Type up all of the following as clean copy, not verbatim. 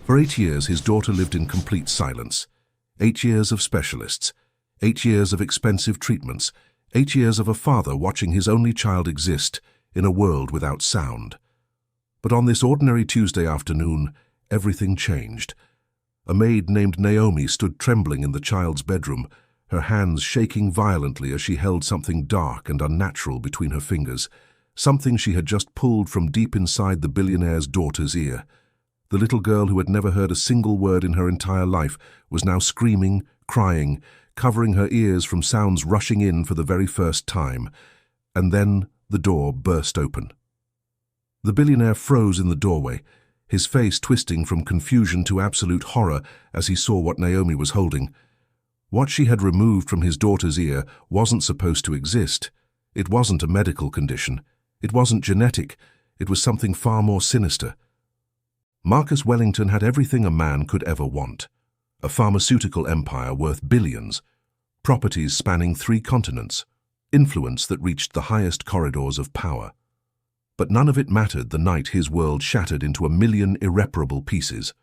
For 8 years, his daughter lived in complete silence. 8 years of specialists. 8 years of expensive treatments. 8 years of a father watching his only child exist in a world without sound. But on this ordinary Tuesday afternoon, everything changed. A maid named Naomi stood trembling in the child's bedroom, her hands shaking violently as she held something dark and unnatural between her fingers, something she had just pulled from deep inside the billionaire's daughter's ear. The little girl who had never heard a single word in her entire life was now screaming, crying, covering her ears from sounds rushing in for the very first time. And then the door burst open. The billionaire froze in the doorway, his face twisting from confusion to absolute horror as he saw what Naomi was holding. What she had removed from his daughter's ear wasn't supposed to exist. It wasn't a medical condition. It wasn't genetic. It was something far more sinister. Marcus Wellington had everything a man could ever want. A pharmaceutical empire worth billions, properties spanning 3 continents, influence that reached the highest corridors of power. But none of it mattered the night his world shattered into 1,000,000 irreparable pieces.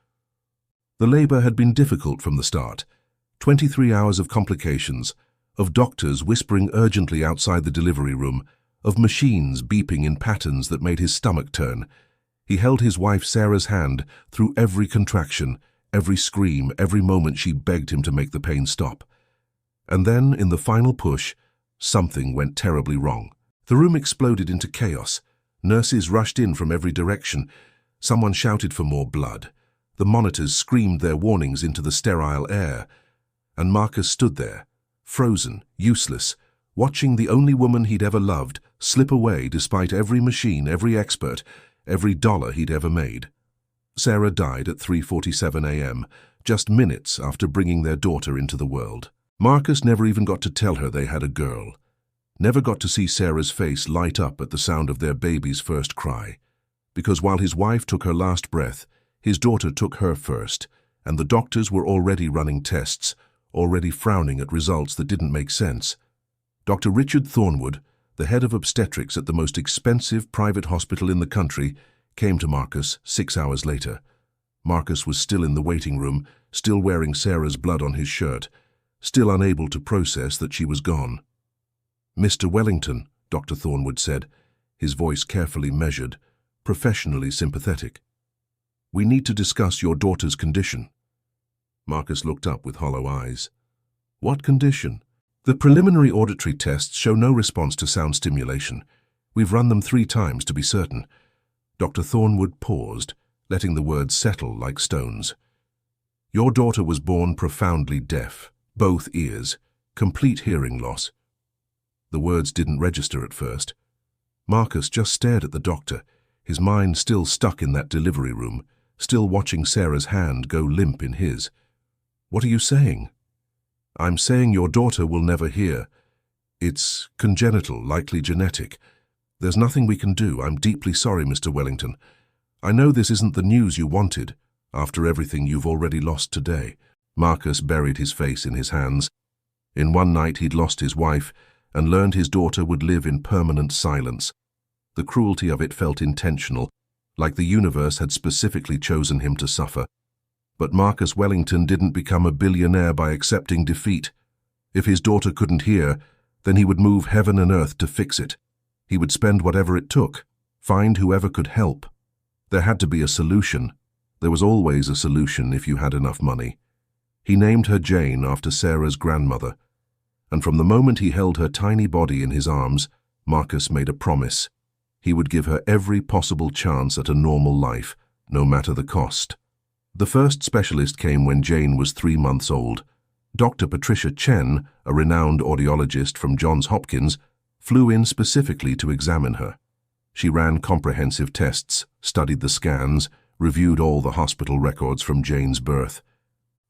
The labor had been difficult from the start. 23 hours of complications, of doctors whispering urgently outside the delivery room, of machines beeping in patterns that made his stomach turn. He held his wife Sarah's hand through every contraction, every scream, every moment she begged him to make the pain stop. And then, in the final push, something went terribly wrong. The room exploded into chaos. Nurses rushed in from every direction. Someone shouted for more blood. The monitors screamed their warnings into the sterile air. And Marcus stood there, frozen, useless, watching the only woman he'd ever loved slip away despite every machine, every expert, every dollar he'd ever made. Sarah died at 3:47 a.m., just minutes after bringing their daughter into the world. Marcus never even got to tell her they had a girl. Never got to see Sarah's face light up at the sound of their baby's first cry. Because while his wife took her last breath, his daughter took her first, and the doctors were already running tests, already frowning at results that didn't make sense. Dr. Richard Thornwood, the head of obstetrics at the most expensive private hospital in the country, came to Marcus 6 hours later. Marcus was still in the waiting room, still wearing Sarah's blood on his shirt, still unable to process that she was gone. "Mr. Wellington," Dr. Thornwood said, his voice carefully measured, professionally sympathetic. "We need to discuss your daughter's condition." Marcus looked up with hollow eyes. "What condition?" "The preliminary auditory tests show no response to sound stimulation. We've run them 3 times to be certain." Dr. Thornwood paused, letting the words settle like stones. "Your daughter was born profoundly deaf, both ears, complete hearing loss." The words didn't register at first. Marcus just stared at the doctor, his mind still stuck in that delivery room, still watching Sarah's hand go limp in his. "What are you saying?" "I'm saying your daughter will never hear. It's congenital, likely genetic. There's nothing we can do. I'm deeply sorry, Mr. Wellington. I know this isn't the news you wanted, after everything you've already lost today." Marcus buried his face in his hands. In one night he'd lost his wife and learned his daughter would live in permanent silence. The cruelty of it felt intentional, like the universe had specifically chosen him to suffer. But Marcus Wellington didn't become a billionaire by accepting defeat. If his daughter couldn't hear, then he would move heaven and earth to fix it. He would spend whatever it took, find whoever could help. There had to be a solution. There was always a solution if you had enough money. He named her Jane after Sarah's grandmother. And from the moment he held her tiny body in his arms, Marcus made a promise. He would give her every possible chance at a normal life, no matter the cost. The first specialist came when Jane was 3 months old. Dr. Patricia Chen, a renowned audiologist from Johns Hopkins, flew in specifically to examine her. She ran comprehensive tests, studied the scans, reviewed all the hospital records from Jane's birth.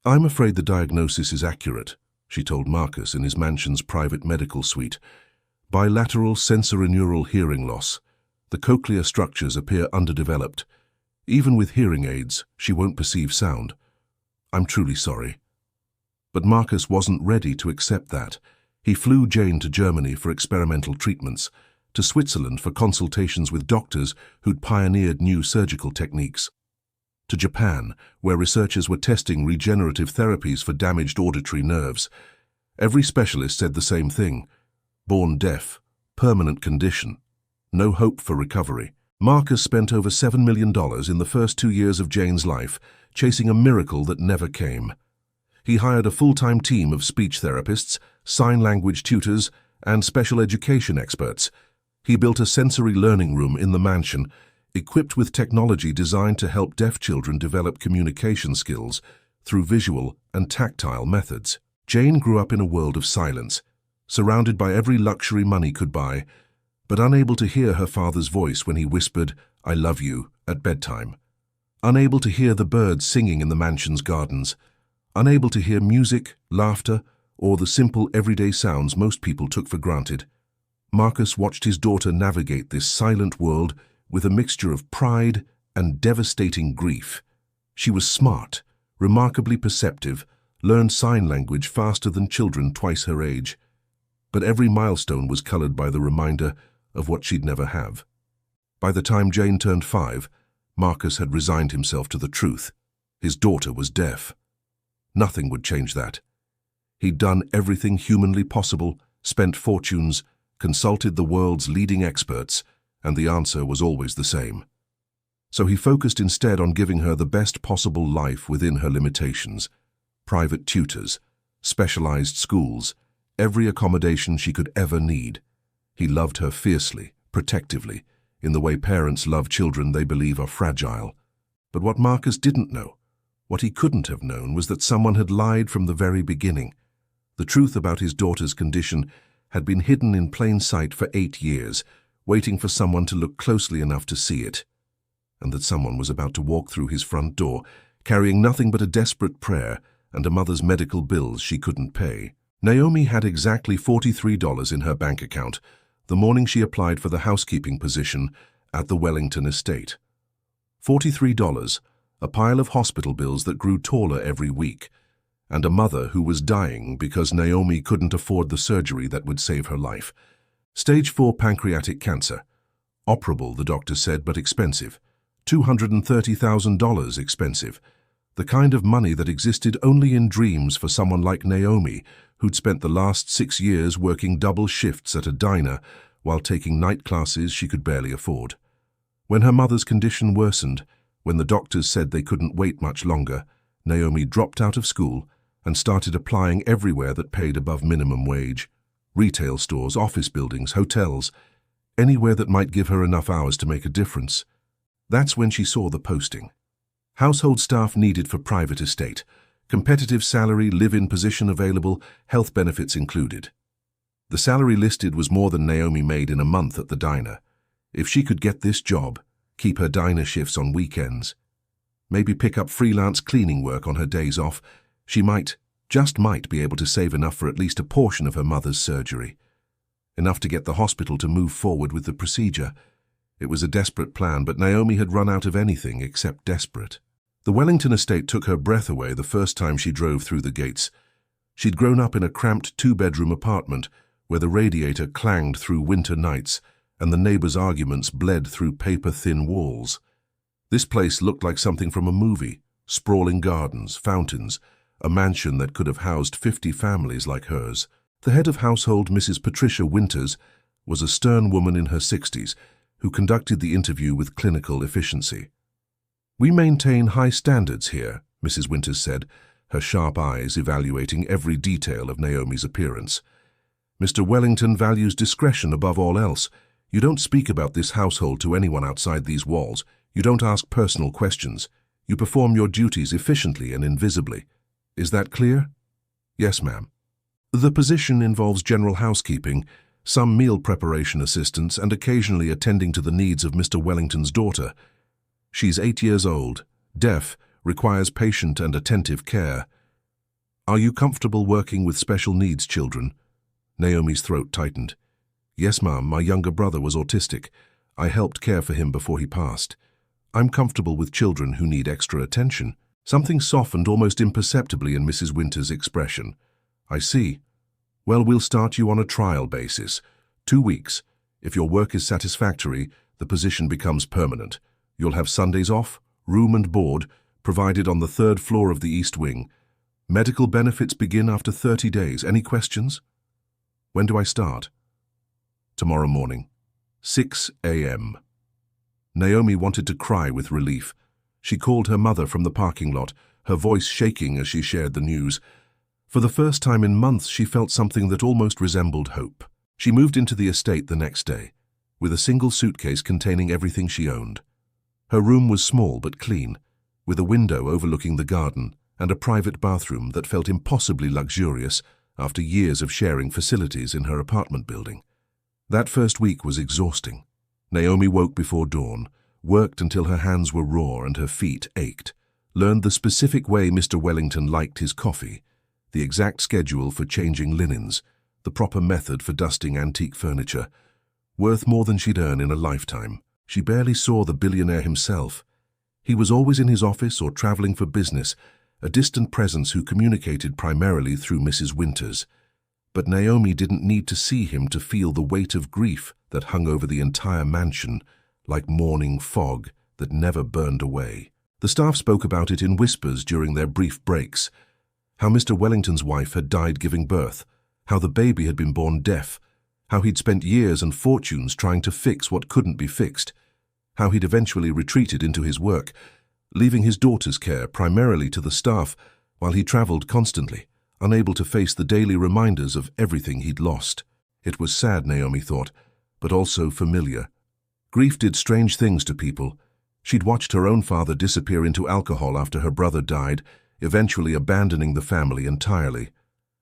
"I'm afraid the diagnosis is accurate," she told Marcus in his mansion's private medical suite. "Bilateral sensorineural hearing loss. The cochlear structures appear underdeveloped. Even with hearing aids, she won't perceive sound. I'm truly sorry." But Marcus wasn't ready to accept that. He flew Jane to Germany for experimental treatments, to Switzerland for consultations with doctors who'd pioneered new surgical techniques. to Japan, where researchers were testing regenerative therapies for damaged auditory nerves. Every specialist said the same thing: born deaf, permanent condition, no hope for recovery. Marcus spent over $7 million in the first 2 years of Jane's life, chasing a miracle that never came. He hired a full-time team of speech therapists, sign language tutors, and special education experts. He built a sensory learning room in the mansion, equipped with technology designed to help deaf children develop communication skills through visual and tactile methods. Jane grew up in a world of silence, surrounded by every luxury money could buy, but unable to hear her father's voice when he whispered, "I love you," at bedtime. Unable to hear the birds singing in the mansion's gardens. Unable to hear music, laughter, or the simple everyday sounds most people took for granted. Marcus watched his daughter navigate this silent world with a mixture of pride and devastating grief. She was smart, remarkably perceptive, learned sign language faster than children twice her age. But every milestone was colored by the reminder of what she'd never have. By the time Jane turned 5, Marcus had resigned himself to the truth. His daughter was deaf. Nothing would change that. He'd done everything humanly possible, spent fortunes, consulted the world's leading experts, and the answer was always the same. So he focused instead on giving her the best possible life within her limitations: private tutors, specialized schools, every accommodation she could ever need. He loved her fiercely, protectively, in the way parents love children they believe are fragile. But what Marcus didn't know, what he couldn't have known, was that someone had lied from the very beginning. The truth about his daughter's condition had been hidden in plain sight for 8 years, waiting for someone to look closely enough to see it. And that someone was about to walk through his front door, carrying nothing but a desperate prayer and a mother's medical bills she couldn't pay. Naomi had exactly $43 in her bank account the morning she applied for the housekeeping position at the Wellington estate. $43, a pile of hospital bills that grew taller every week, and a mother who was dying because Naomi couldn't afford the surgery that would save her life. Stage 4 pancreatic cancer. Operable, the doctor said, but expensive. $230,000 expensive. The kind of money that existed only in dreams for someone like Naomi, who'd spent the last 6 years working double shifts at a diner while taking night classes she could barely afford. When her mother's condition worsened, when the doctors said they couldn't wait much longer, Naomi dropped out of school and started applying everywhere that paid above minimum wage. Retail stores, office buildings, hotels, anywhere that might give her enough hours to make a difference. That's when she saw the posting. Household staff needed for private estate. Competitive salary, live-in position available, health benefits included. The salary listed was more than Naomi made in a month at the diner. If she could get this job, keep her diner shifts on weekends, maybe pick up freelance cleaning work on her days off, she might, just might, be able to save enough for at least a portion of her mother's surgery. Enough to get the hospital to move forward with the procedure. It was a desperate plan, but Naomi had run out of anything except desperate. The Wellington estate took her breath away the first time she drove through the gates. She'd grown up in a cramped 2-bedroom apartment where the radiator clanged through winter nights and the neighbors' arguments bled through paper-thin walls. This place looked like something from a movie: sprawling gardens, fountains, a mansion that could have housed 50 families like hers. The head of household, Mrs. Patricia Winters, was a stern woman in her 60s who conducted the interview with clinical efficiency. "We maintain high standards here," Mrs. Winters said, her sharp eyes evaluating every detail of Naomi's appearance. "Mr. Wellington values discretion above all else. You don't speak about this household to anyone outside these walls. You don't ask personal questions. You perform your duties efficiently and invisibly. Is that clear?" "Yes, ma'am." "The position involves general housekeeping, some meal preparation assistance, and occasionally attending to the needs of Mr. Wellington's daughter. She's 8 years old, deaf, requires patient and attentive care." "Are you comfortable working with special needs children?" Naomi's throat tightened. "Yes, ma'am. My younger brother was autistic. I helped care for him before he passed. I'm comfortable with children who need extra attention." Something softened almost imperceptibly in Mrs. Winters' expression. "I see. Well, we'll start you on a trial basis. 2 weeks. If your work is satisfactory, the position becomes permanent. You'll have Sundays off, Room and board, provided on the 3rd floor of the East Wing. Medical benefits begin after 30 days. Any questions? When do I start? Tomorrow morning, 6 a.m. Naomi wanted to cry with relief. She called her mother from the parking lot, her voice shaking as she shared the news. For the first time in months, she felt something that almost resembled hope. She moved into the estate the next day, with a single suitcase containing everything she owned. Her room was small but clean, with a window overlooking the garden and a private bathroom that felt impossibly luxurious after years of sharing facilities in her apartment building. That first week was exhausting. Naomi woke before dawn, worked until her hands were raw and her feet ached, learned the specific way Mr. Wellington liked his coffee, the exact schedule for changing linens, the proper method for dusting antique furniture. Worth more than she'd earn in a lifetime. She barely saw the billionaire himself. He was always in his office or traveling for business, a distant presence who communicated primarily through Mrs. Winters. But Naomi didn't need to see him to feel the weight of grief that hung over the entire mansion, like morning fog that never burned away. The staff spoke about it in whispers during their brief breaks. How Mr. Wellington's wife had died giving birth, how the baby had been born deaf, how he'd spent years and fortunes trying to fix what couldn't be fixed, how he'd eventually retreated into his work, leaving his daughter's care primarily to the staff while he traveled constantly, unable to face the daily reminders of everything he'd lost. It was sad, Naomi thought, but also familiar. Grief did strange things to people. She'd watched her own father disappear into alcohol after her brother died, eventually abandoning the family entirely.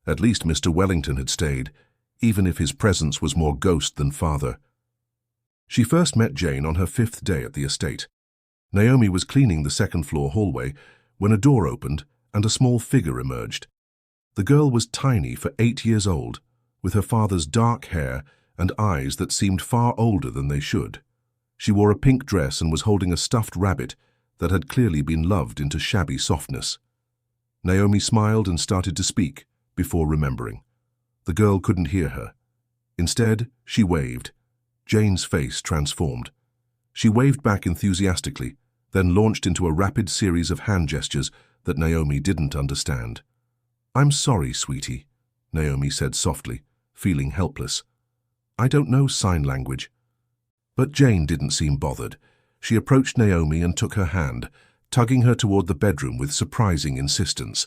At least Mr. Wellington had stayed, even if his presence was more ghost than father. She first met Jane on her 5th day at the estate. Naomi was cleaning the 2nd floor hallway when a door opened and a small figure emerged. The girl was tiny for 8 years old, with her father's dark hair and eyes that seemed far older than they should. She wore a pink dress and was holding a stuffed rabbit that had clearly been loved into shabby softness. Naomi smiled and started to speak before remembering. The girl couldn't hear her. Instead, she waved. Jane's face transformed. She waved back enthusiastically, then launched into a rapid series of hand gestures that Naomi didn't understand. "I'm sorry, sweetie," Naomi said softly, feeling helpless. "I don't know sign language." But Jane didn't seem bothered. She approached Naomi and took her hand, tugging her toward the bedroom with surprising insistence.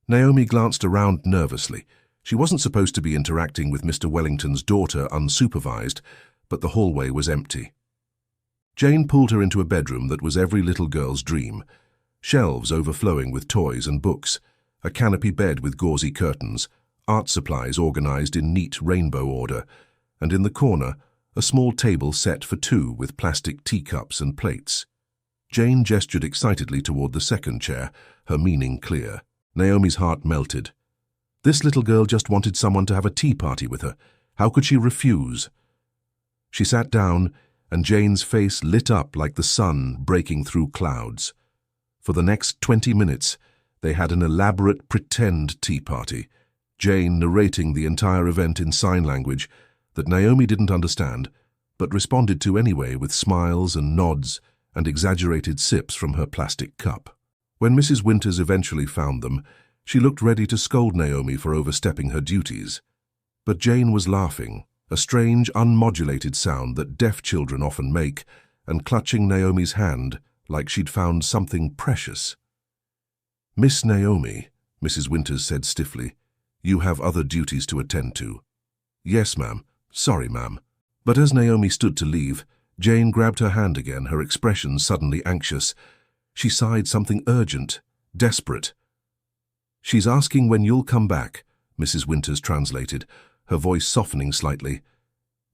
Naomi glanced around nervously. She wasn't supposed to be interacting with Mr. Wellington's daughter unsupervised, but the hallway was empty. Jane pulled her into a bedroom that was every little girl's dream. Shelves overflowing with toys and books, a canopy bed with gauzy curtains, art supplies organized in neat rainbow order, and in the corner, a small table set for two with plastic teacups and plates. Jane gestured excitedly toward the second chair, her meaning clear. Naomi's heart melted. This little girl just wanted someone to have a tea party with her. How could she refuse? She sat down, and Jane's face lit up like the sun breaking through clouds. For the next 20 minutes, they had an elaborate pretend tea party, Jane narrating the entire event in sign language that Naomi didn't understand, but responded to anyway with smiles and nods and exaggerated sips from her plastic cup. When Mrs. Winters eventually found them, she looked ready to scold Naomi for overstepping her duties. But Jane was laughing, a strange, unmodulated sound that deaf children often make, and clutching Naomi's hand like she'd found something precious. "Miss Naomi," Mrs. Winters said stiffly, "you have other duties to attend to." "Yes, ma'am. Sorry, ma'am." But as Naomi stood to leave, Jane grabbed her hand again, her expression suddenly anxious. She sighed something urgent, desperate. "She's asking when you'll come back," Mrs. Winters translated, her voice softening slightly.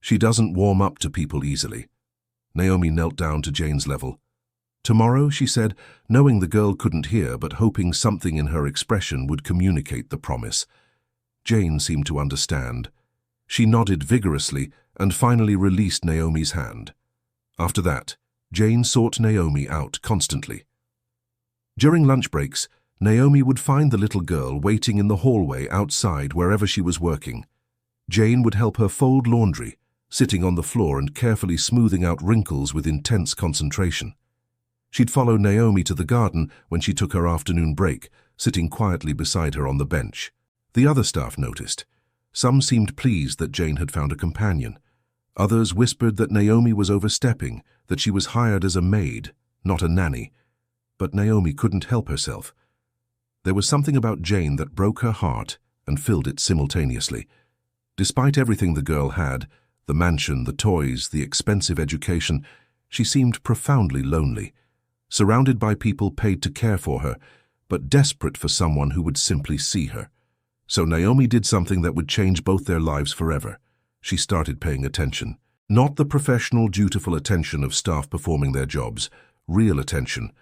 "She doesn't warm up to people easily." Naomi knelt down to Jane's level. "Tomorrow," she said, knowing the girl couldn't hear but hoping something in her expression would communicate the promise. Jane seemed to understand. She nodded vigorously and finally released Naomi's hand. After that, Jane sought Naomi out constantly. During lunch breaks, Naomi would find the little girl waiting in the hallway outside wherever she was working. Jane would help her fold laundry, sitting on the floor and carefully smoothing out wrinkles with intense concentration. She'd follow Naomi to the garden when she took her afternoon break, sitting quietly beside her on the bench. The other staff noticed. Some seemed pleased that Jane had found a companion. Others whispered that Naomi was overstepping, that she was hired as a maid, not a nanny. But Naomi couldn't help herself. There was something about Jane that broke her heart and filled it simultaneously. Despite everything the girl had, the mansion, the toys, the expensive education, she seemed profoundly lonely, surrounded by people paid to care for her, but desperate for someone who would simply see her. So Naomi did something that would change both their lives forever. She started paying attention. Not the professional, dutiful attention of staff performing their jobs, real attention.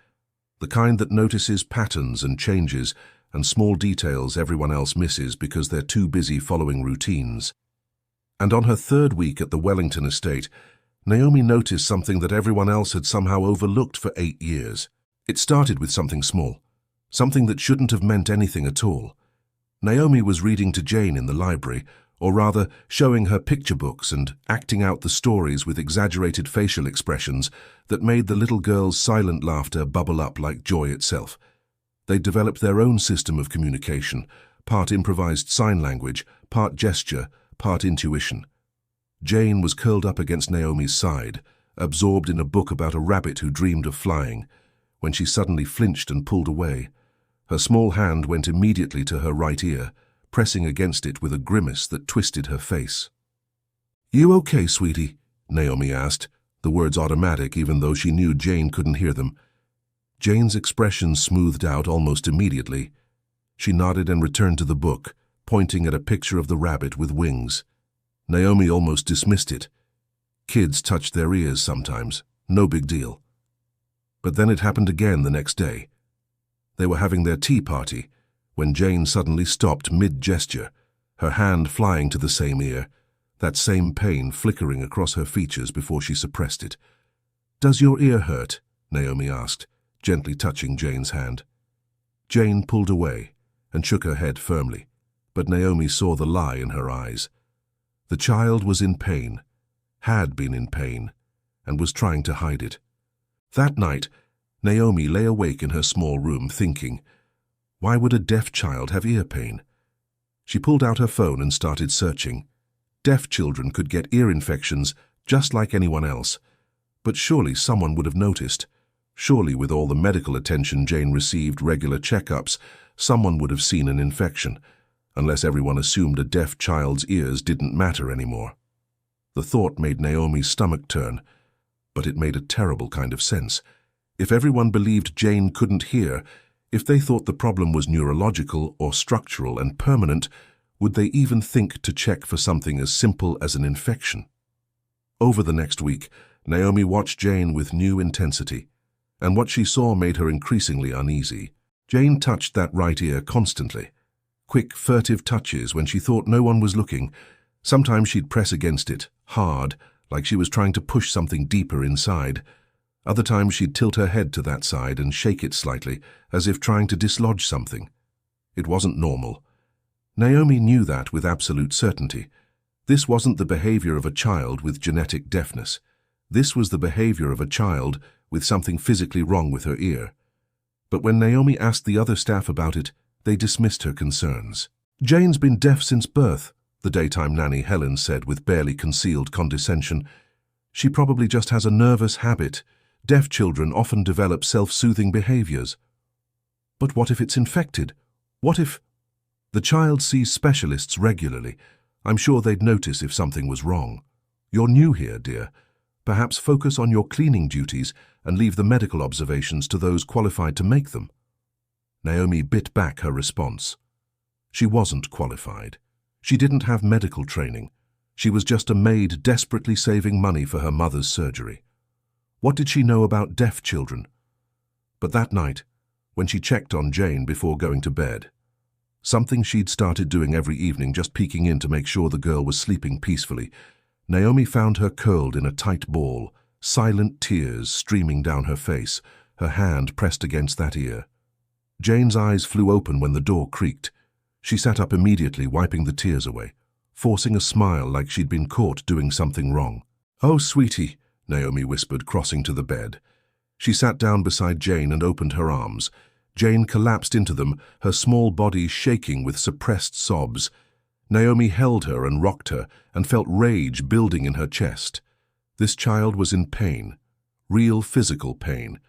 The kind that notices patterns and changes and small details everyone else misses because they're too busy following routines. And on her third week at the Wellington estate, Naomi noticed something that everyone else had somehow overlooked for 8 years. It started with something small, something that shouldn't have meant anything at all. Naomi was reading to Jane in the library, or rather showing her picture books and acting out the stories with exaggerated facial expressions that made the little girl's silent laughter bubble up like joy itself. They developed their own system of communication, part improvised sign language, part gesture, part intuition. Jane was curled up against Naomi's side, absorbed in a book about a rabbit who dreamed of flying, when she suddenly flinched and pulled away. Her small hand went immediately to her right ear, pressing against it with a grimace that twisted her face. "You okay, sweetie?" Naomi asked, the words automatic even though she knew Jane couldn't hear them. Jane's expression smoothed out almost immediately. She nodded and returned to the book, pointing at a picture of the rabbit with wings. Naomi almost dismissed it. Kids touched their ears sometimes, no big deal. But then it happened again the next day. They were having their tea party, when Jane suddenly stopped mid-gesture, her hand flying to the same ear, that same pain flickering across her features before she suppressed it. "Does your ear hurt?" Naomi asked, gently touching Jane's hand. Jane pulled away and shook her head firmly, but Naomi saw the lie in her eyes. The child was in pain, had been in pain, and was trying to hide it. That night, Naomi lay awake in her small room thinking, why would a deaf child have ear pain? She pulled out her phone and started searching. Deaf children could get ear infections just like anyone else, but surely someone would have noticed. Surely with all the medical attention Jane received, regular checkups, someone would have seen an infection, unless everyone assumed a deaf child's ears didn't matter anymore. The thought made Naomi's stomach turn, but it made a terrible kind of sense. If everyone believed Jane couldn't hear, if they thought the problem was neurological or structural and permanent, would they even think to check for something as simple as an infection? Over the next week, Naomi watched Jane with new intensity, and what she saw made her increasingly uneasy. Jane touched that right ear constantly. Quick, furtive touches when she thought no one was looking. Sometimes she'd press against it, hard, like she was trying to push something deeper inside. Other times she'd tilt her head to that side and shake it slightly, as if trying to dislodge something. It wasn't normal. Naomi knew that with absolute certainty. This wasn't the behavior of a child with genetic deafness. This was the behavior of a child with something physically wrong with her ear. But when Naomi asked the other staff about it, they dismissed her concerns. "Jane's been deaf since birth," the daytime nanny Helen said with barely concealed condescension. "She probably just has a nervous habit. Deaf children often develop self-soothing behaviors." "But what if it's infected? What if—" "The child sees specialists regularly. I'm sure they'd notice if something was wrong. You're new here, dear. Perhaps focus on your cleaning duties and leave the medical observations to those qualified to make them." Naomi bit back her response. She wasn't qualified. She didn't have medical training. She was just a maid desperately saving money for her mother's surgery. What did she know about deaf children? But that night, when she checked on Jane before going to bed, something she'd started doing every evening, just peeking in to make sure the girl was sleeping peacefully, Naomi found her curled in a tight ball, silent tears streaming down her face, her hand pressed against that ear. Jane's eyes flew open when the door creaked. She sat up immediately, wiping the tears away, forcing a smile like she'd been caught doing something wrong. "Oh, sweetie," Naomi whispered, crossing to the bed. She sat down beside Jane and opened her arms. Jane collapsed into them, her small body shaking with suppressed sobs. Naomi held her and rocked her and felt rage building in her chest. This child was in pain, real physical pain,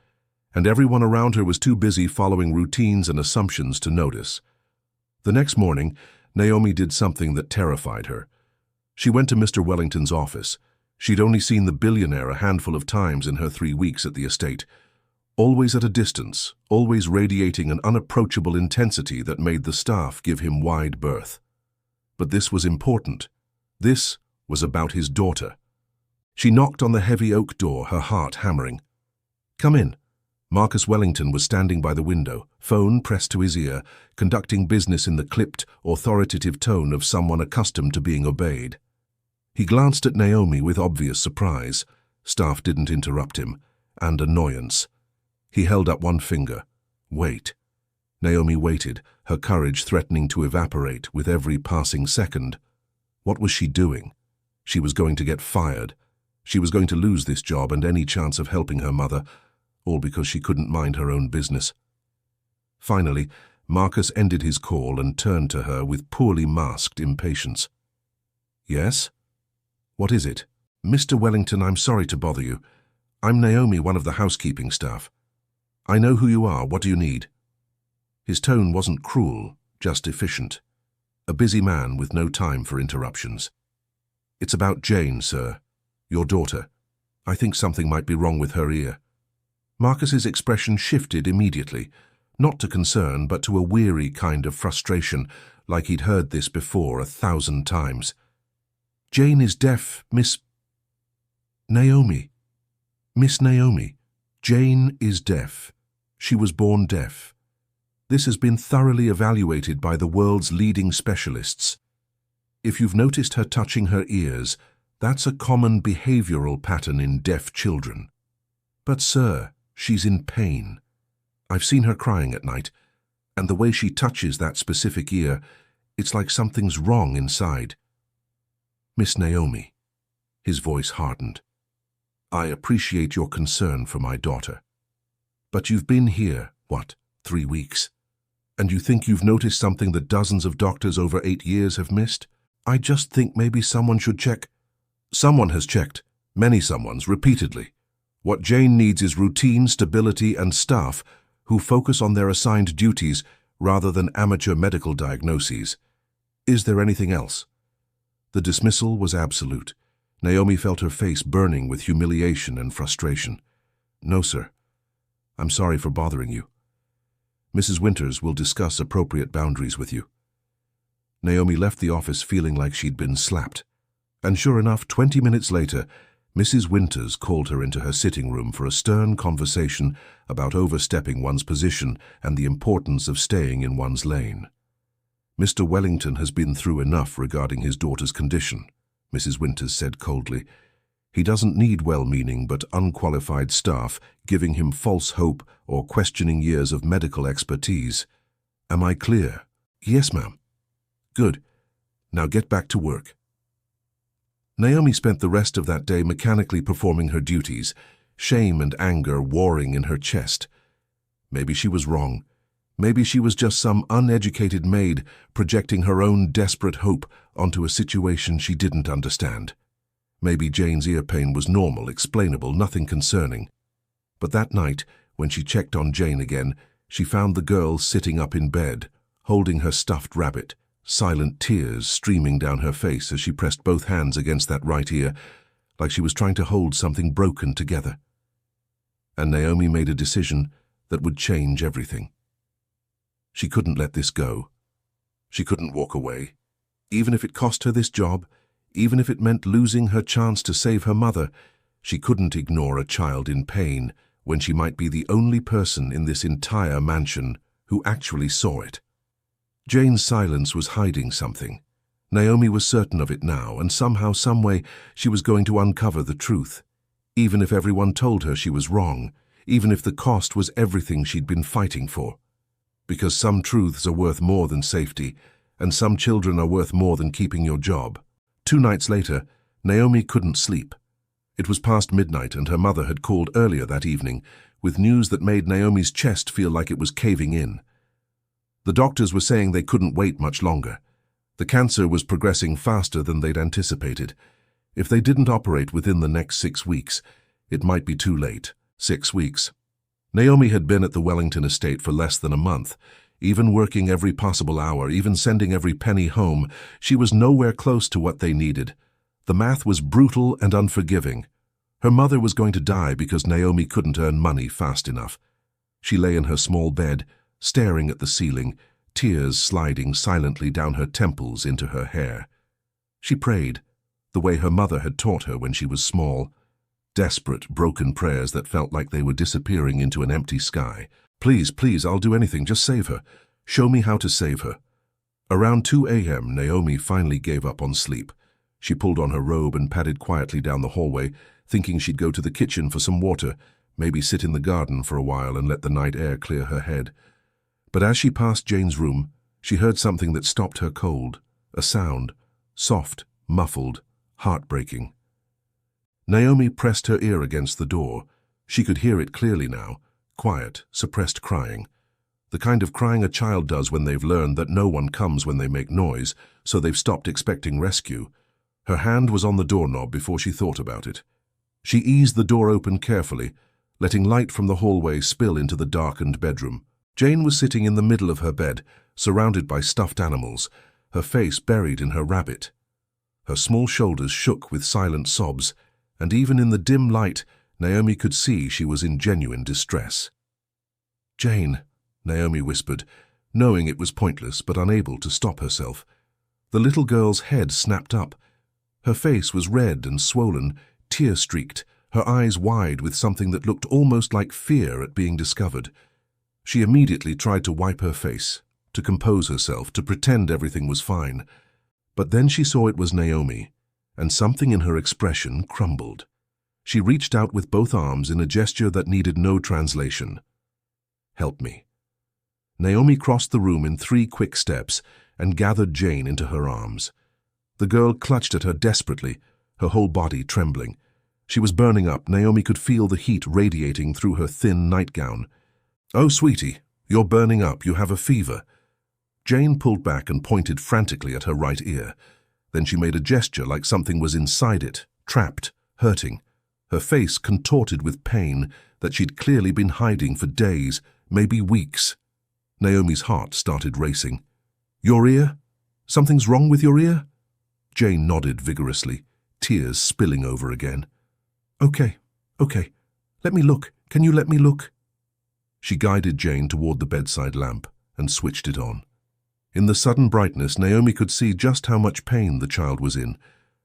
and everyone around her was too busy following routines and assumptions to notice. The next morning, Naomi did something that terrified her. She went to Mr. Wellington's office. She'd only seen the billionaire a handful of times in her 3 weeks at the estate, always at a distance, always radiating an unapproachable intensity that made the staff give him wide berth. But this was important. This was about his daughter. She knocked on the heavy oak door, her heart hammering. "Come in." Marcus Wellington was standing by the window, phone pressed to his ear, conducting business in the clipped, authoritative tone of someone accustomed to being obeyed. He glanced at Naomi with obvious surprise. Staff didn't interrupt him, and annoyance. He held up one finger. Wait. Naomi waited, her courage threatening to evaporate with every passing second. What was she doing? She was going to get fired. She was going to lose this job and any chance of helping her mother, all because she couldn't mind her own business. Finally, Marcus ended his call and turned to her with poorly masked impatience. "Yes? What is it?" "Mr. Wellington, I'm sorry to bother you. I'm Naomi, one of the housekeeping staff. I know who you are. What do you need?" His tone wasn't cruel, just efficient. A busy man with no time for interruptions. "It's about Jane, sir. Your daughter. I think something might be wrong with her ear." Marcus's expression shifted immediately, not to concern, but to a weary kind of frustration, like he'd heard this before 1,000 times. "Jane is deaf, Miss Naomi. Miss Naomi. Jane is deaf. She was born deaf. This has been thoroughly evaluated by the world's leading specialists. If you've noticed her touching her ears, that's a common behavioral pattern in deaf children. But, sir, she's in pain. I've seen her crying at night, and the way she touches that specific ear, it's like something's wrong inside." "Miss Naomi." His voice hardened. "I appreciate your concern for my daughter. But you've been here, 3 weeks? And you think you've noticed something that dozens of doctors over 8 years have missed? I just think maybe someone should check." "Someone has checked, many someones, repeatedly. What Jane needs is routine, stability, and staff who focus on their assigned duties rather than amateur medical diagnoses. Is there anything else?" The dismissal was absolute. Naomi felt her face burning with humiliation and frustration. "No, sir. I'm sorry for bothering you. Mrs. Winters will discuss appropriate boundaries with you." Naomi left the office feeling like she'd been slapped. And sure enough, 20 minutes later, Mrs. Winters called her into her sitting room for a stern conversation about overstepping one's position and the importance of staying in one's lane. "Mr. Wellington has been through enough regarding his daughter's condition," Mrs. Winters said coldly. "He doesn't need well-meaning but unqualified staff giving him false hope or questioning years of medical expertise. Am I clear?" "Yes, ma'am." "Good. Now get back to work." Naomi spent the rest of that day mechanically performing her duties, shame and anger warring in her chest. Maybe she was wrong. Maybe she was just some uneducated maid projecting her own desperate hope onto a situation she didn't understand. Maybe Jane's ear pain was normal, explainable, nothing concerning. But that night, when she checked on Jane again, she found the girl sitting up in bed, holding her stuffed rabbit, silent tears streaming down her face as she pressed both hands against that right ear, like she was trying to hold something broken together. And Naomi made a decision that would change everything. She couldn't let this go. She couldn't walk away. Even if it cost her this job, even if it meant losing her chance to save her mother, she couldn't ignore a child in pain when she might be the only person in this entire mansion who actually saw it. Jane's silence was hiding something. Naomi was certain of it now, and somehow, someway, she was going to uncover the truth. Even if everyone told her she was wrong, even if the cost was everything she'd been fighting for. Because some truths are worth more than safety, and some children are worth more than keeping your job. 2 nights later, Naomi couldn't sleep. It was past midnight, and her mother had called earlier that evening with news that made Naomi's chest feel like it was caving in. The doctors were saying they couldn't wait much longer. The cancer was progressing faster than they'd anticipated. If they didn't operate within the next 6 weeks, it might be too late. 6 weeks. Naomi had been at the Wellington estate for less than a month. Even working every possible hour, even sending every penny home, she was nowhere close to what they needed. The math was brutal and unforgiving. Her mother was going to die because Naomi couldn't earn money fast enough. She lay in her small bed, staring at the ceiling, tears sliding silently down her temples into her hair. She prayed, the way her mother had taught her when she was small. Desperate, broken prayers that felt like they were disappearing into an empty sky. Please, please, I'll do anything, just save her. Show me how to save her. Around 2 a.m., Naomi finally gave up on sleep. She pulled on her robe and padded quietly down the hallway, thinking she'd go to the kitchen for some water, maybe sit in the garden for a while and let the night air clear her head. But as she passed Jane's room, she heard something that stopped her cold. A sound, soft, muffled, heartbreaking. Naomi pressed her ear against the door. She could hear it clearly now, quiet, suppressed crying. The kind of crying a child does when they've learned that no one comes when they make noise, so they've stopped expecting rescue. Her hand was on the doorknob before she thought about it. She eased the door open carefully, letting light from the hallway spill into the darkened bedroom. Jane was sitting in the middle of her bed, surrounded by stuffed animals, her face buried in her rabbit. Her small shoulders shook with silent sobs, and even in the dim light, Naomi could see she was in genuine distress. "Jane," Naomi whispered, knowing it was pointless but unable to stop herself. The little girl's head snapped up. Her face was red and swollen, tear-streaked, her eyes wide with something that looked almost like fear at being discovered. She immediately tried to wipe her face, to compose herself, to pretend everything was fine. But then she saw it was Naomi, and something in her expression crumbled. She reached out with both arms in a gesture that needed no translation. "Help me." Naomi crossed the room in 3 quick steps and gathered Jane into her arms. The girl clutched at her desperately, her whole body trembling. She was burning up. Naomi could feel the heat radiating through her thin nightgown. "Oh, sweetie, you're burning up. You have a fever." Jane pulled back and pointed frantically at her right ear. Then she made a gesture like something was inside it, trapped, hurting. Her face contorted with pain that she'd clearly been hiding for days, maybe weeks. Naomi's heart started racing. "Your ear? Something's wrong with your ear?" Jane nodded vigorously, tears spilling over again. Okay. Let me look. Can you let me look?" She guided Jane toward the bedside lamp and switched it on. In the sudden brightness, Naomi could see just how much pain the child was in.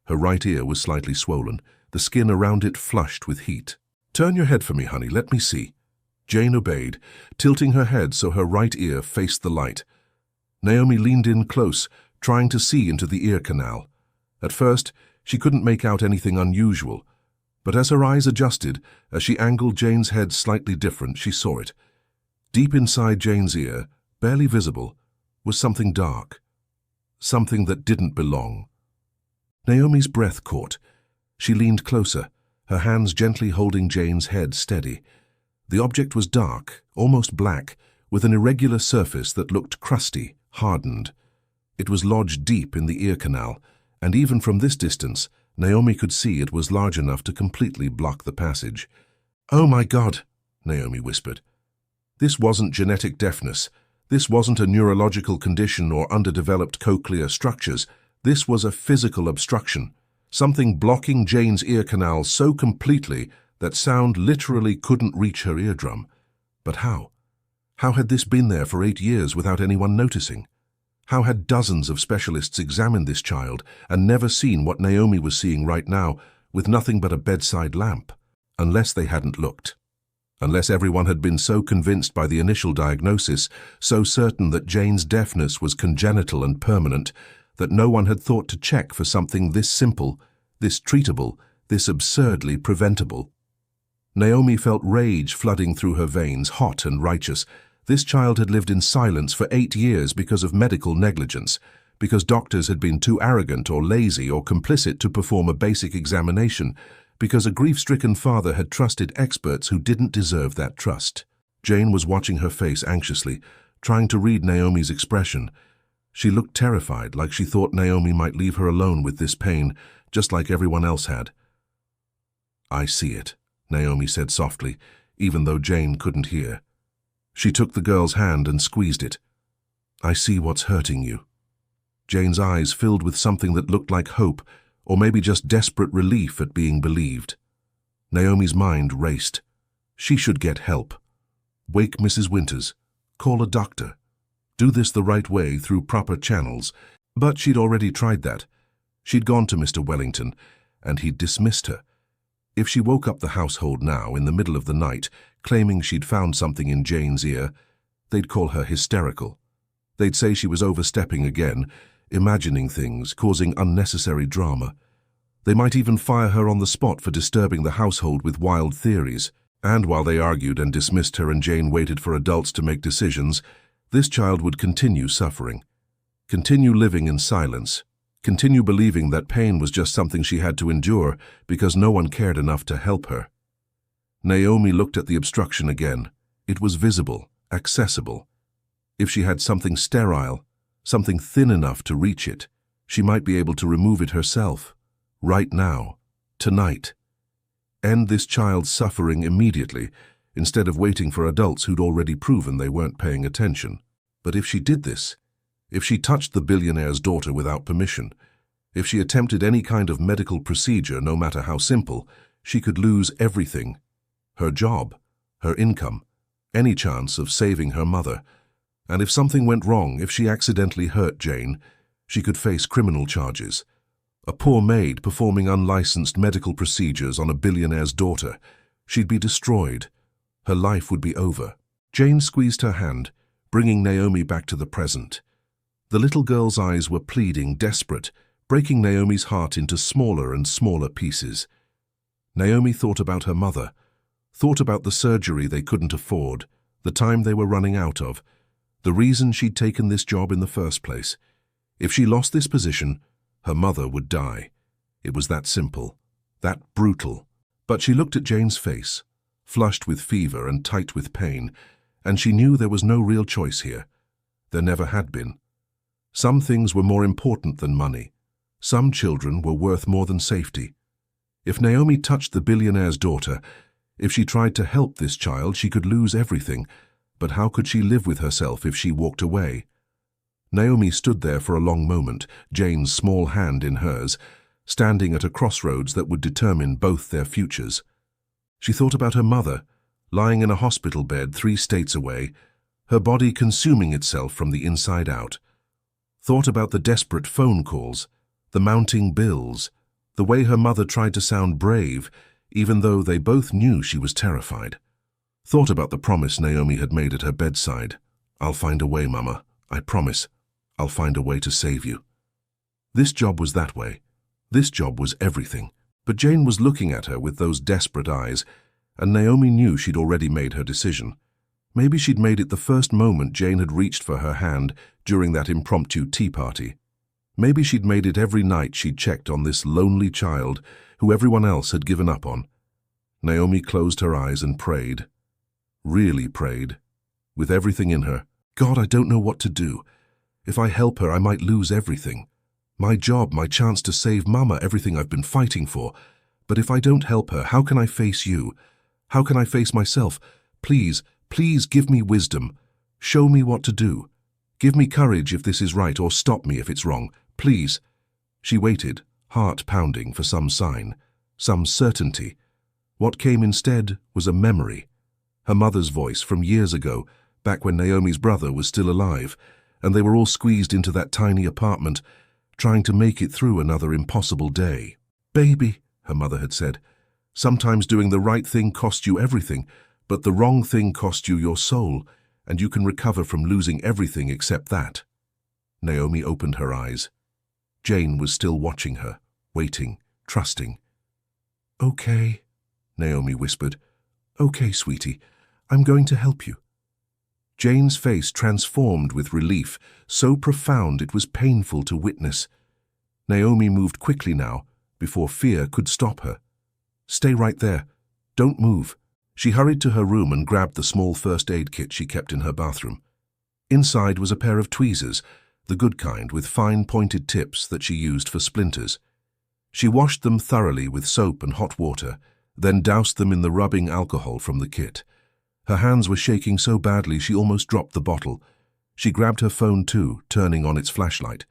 Her right ear was slightly swollen, the skin around it flushed with heat. "Turn your head for me, honey. Let me see." Jane obeyed, tilting her head so her right ear faced the light. Naomi leaned in close, trying to see into the ear canal. At first, she couldn't make out anything unusual, but as her eyes adjusted, as she angled Jane's head slightly different, she saw it. Deep inside Jane's ear, barely visible, was something dark, something that didn't belong. Naomi's breath caught. She leaned closer, her hands gently holding Jane's head steady. The object was dark, almost black, with an irregular surface that looked crusty, hardened. It was lodged deep in the ear canal, and even from this distance, Naomi could see it was large enough to completely block the passage. "Oh my God," Naomi whispered. This wasn't genetic deafness. This wasn't a neurological condition or underdeveloped cochlear structures. This was a physical obstruction, something blocking Jane's ear canal so completely that sound literally couldn't reach her eardrum. But how? How had this been there for 8 years without anyone noticing? How had dozens of specialists examined this child and never seen what Naomi was seeing right now with nothing but a bedside lamp? Unless they hadn't looked. Unless everyone had been so convinced by the initial diagnosis, so certain that Jane's deafness was congenital and permanent, that no one had thought to check for something this simple, this treatable, this absurdly preventable. Naomi felt rage flooding through her veins, hot and righteous. This child had lived in silence for 8 years because of medical negligence, because doctors had been too arrogant or lazy or complicit to perform a basic examination, because a grief-stricken father had trusted experts who didn't deserve that trust. Jane was watching her face anxiously, trying to read Naomi's expression. She looked terrified, like she thought Naomi might leave her alone with this pain, just like everyone else had. "I see it," Naomi said softly, even though Jane couldn't hear. She took the girl's hand and squeezed it. "I see what's hurting you." Jane's eyes filled with something that looked like hope, or maybe just desperate relief at being believed. Naomi's mind raced. She should get help. Wake Mrs. Winters. Call a doctor. Do this the right way through proper channels. But she'd already tried that. She'd gone to Mr. Wellington, and he'd dismissed her. If she woke up the household now in the middle of the night, claiming she'd found something in Jane's ear, they'd call her hysterical. They'd say she was overstepping again, imagining things, causing unnecessary drama. They might even fire her on the spot for disturbing the household with wild theories. And while they argued and dismissed her and Jane waited for adults to make decisions, this child would continue suffering, continue living in silence, continue believing that pain was just something she had to endure because no one cared enough to help her. Naomi looked at the obstruction again. It was visible, accessible. If she had something sterile, something thin enough to reach it, she might be able to remove it herself, right now, tonight. End this child's suffering immediately, instead of waiting for adults who'd already proven they weren't paying attention. But if she did this, if she touched the billionaire's daughter without permission, if she attempted any kind of medical procedure, no matter how simple, she could lose everything. Her job, her income, any chance of saving her mother. And if something went wrong, if she accidentally hurt Jane, she could face criminal charges. A poor maid performing unlicensed medical procedures on a billionaire's daughter. She'd be destroyed. Her life would be over. Jane squeezed her hand, bringing Naomi back to the present. The little girl's eyes were pleading, desperate, breaking Naomi's heart into smaller and smaller pieces. Naomi thought about her mother, thought about the surgery they couldn't afford, the time they were running out of, the reason she'd taken this job in the first place. If she lost this position, her mother would die. It was that simple, that brutal. But she looked at Jane's face, flushed with fever and tight with pain, and she knew there was no real choice here. There never had been. Some things were more important than money. Some children were worth more than safety. If Naomi touched the billionaire's daughter, if she tried to help this child, she could lose everything. But how could she live with herself if she walked away? Naomi stood there for a long moment, Jane's small hand in hers, standing at a crossroads that would determine both their futures. She thought about her mother, lying in a hospital bed 3 states away, her body consuming itself from the inside out. Thought about the desperate phone calls, the mounting bills, the way her mother tried to sound brave, even though they both knew she was terrified. Thought about the promise Naomi had made at her bedside. "I'll find a way, Mama. I promise. I'll find a way to save you." This job was that way. This job was everything. But Jane was looking at her with those desperate eyes, and Naomi knew she'd already made her decision. Maybe she'd made it the first moment Jane had reached for her hand during that impromptu tea party. Maybe she'd made it every night she'd checked on this lonely child who everyone else had given up on. Naomi closed her eyes and prayed. Really prayed. With everything in her. "God, I don't know what to do. If I help her, I might lose everything. My job, my chance to save Mama, everything I've been fighting for. But if I don't help her, how can I face you? How can I face myself? Please, please give me wisdom. Show me what to do. Give me courage if this is right, or stop me if it's wrong. Please." She waited, heart pounding, for some sign, some certainty. What came instead was a memory. Her mother's voice from years ago, back when Naomi's brother was still alive, and they were all squeezed into that tiny apartment, trying to make it through another impossible day. "Baby," her mother had said, "sometimes doing the right thing costs you everything, but the wrong thing costs you your soul, and you can recover from losing everything except that." Naomi opened her eyes. Jane was still watching her, waiting, trusting. "Okay," Naomi whispered. "Okay, sweetie, I'm going to help you." Jane's face transformed with relief, so profound it was painful to witness. Naomi moved quickly now, before fear could stop her. Stay right there. Don't move." She hurried to her room and grabbed the small first aid kit she kept in her bathroom. Inside was a pair of tweezers, the good kind with fine pointed tips that she used for splinters. She washed them thoroughly with soap and hot water, then doused them in the rubbing alcohol from the kit. Her hands were shaking so badly she almost dropped the bottle. She grabbed her phone too, turning on its flashlight.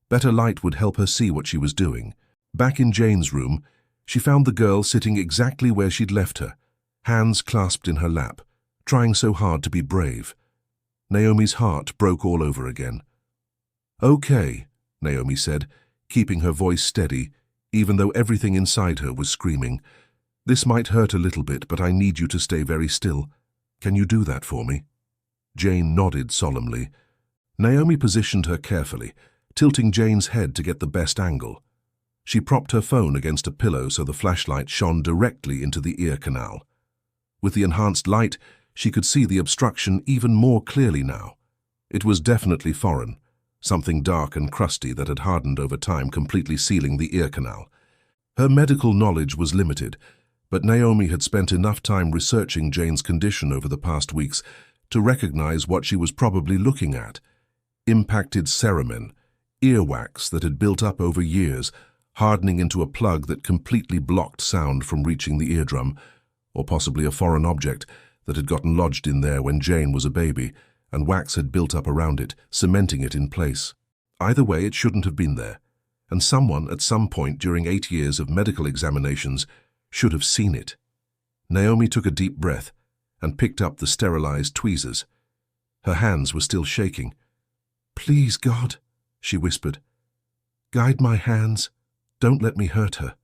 Better light would help her see what she was doing. Back in Jane's room, she found the girl sitting exactly where she'd left her, hands clasped in her lap, trying so hard to be brave. Naomi's heart broke all over again. "Okay," Naomi said, keeping her voice steady, even though everything inside her was screaming. "This might hurt a little bit, but I need you to stay very still. Can you do that for me?" Jane nodded solemnly. Naomi positioned her carefully, tilting Jane's head to get the best angle. She propped her phone against a pillow so the flashlight shone directly into the ear canal. With the enhanced light, she could see the obstruction even more clearly now. It was definitely foreign, something dark and crusty that had hardened over time, completely sealing the ear canal. Her medical knowledge was limited, but Naomi had spent enough time researching Jane's condition over the past weeks to recognize what she was probably looking at. Impacted ceramin, earwax that had built up over years, hardening into a plug that completely blocked sound from reaching the eardrum, or possibly a foreign object that had gotten lodged in there when Jane was a baby, and wax had built up around it, cementing it in place. Either way, it shouldn't have been there, and someone at some point during 8 years of medical examinations should have seen it. Naomi took a deep breath and picked up the sterilized tweezers. Her hands were still shaking. "Please, God," she whispered. "Guide my hands. Don't let me hurt her.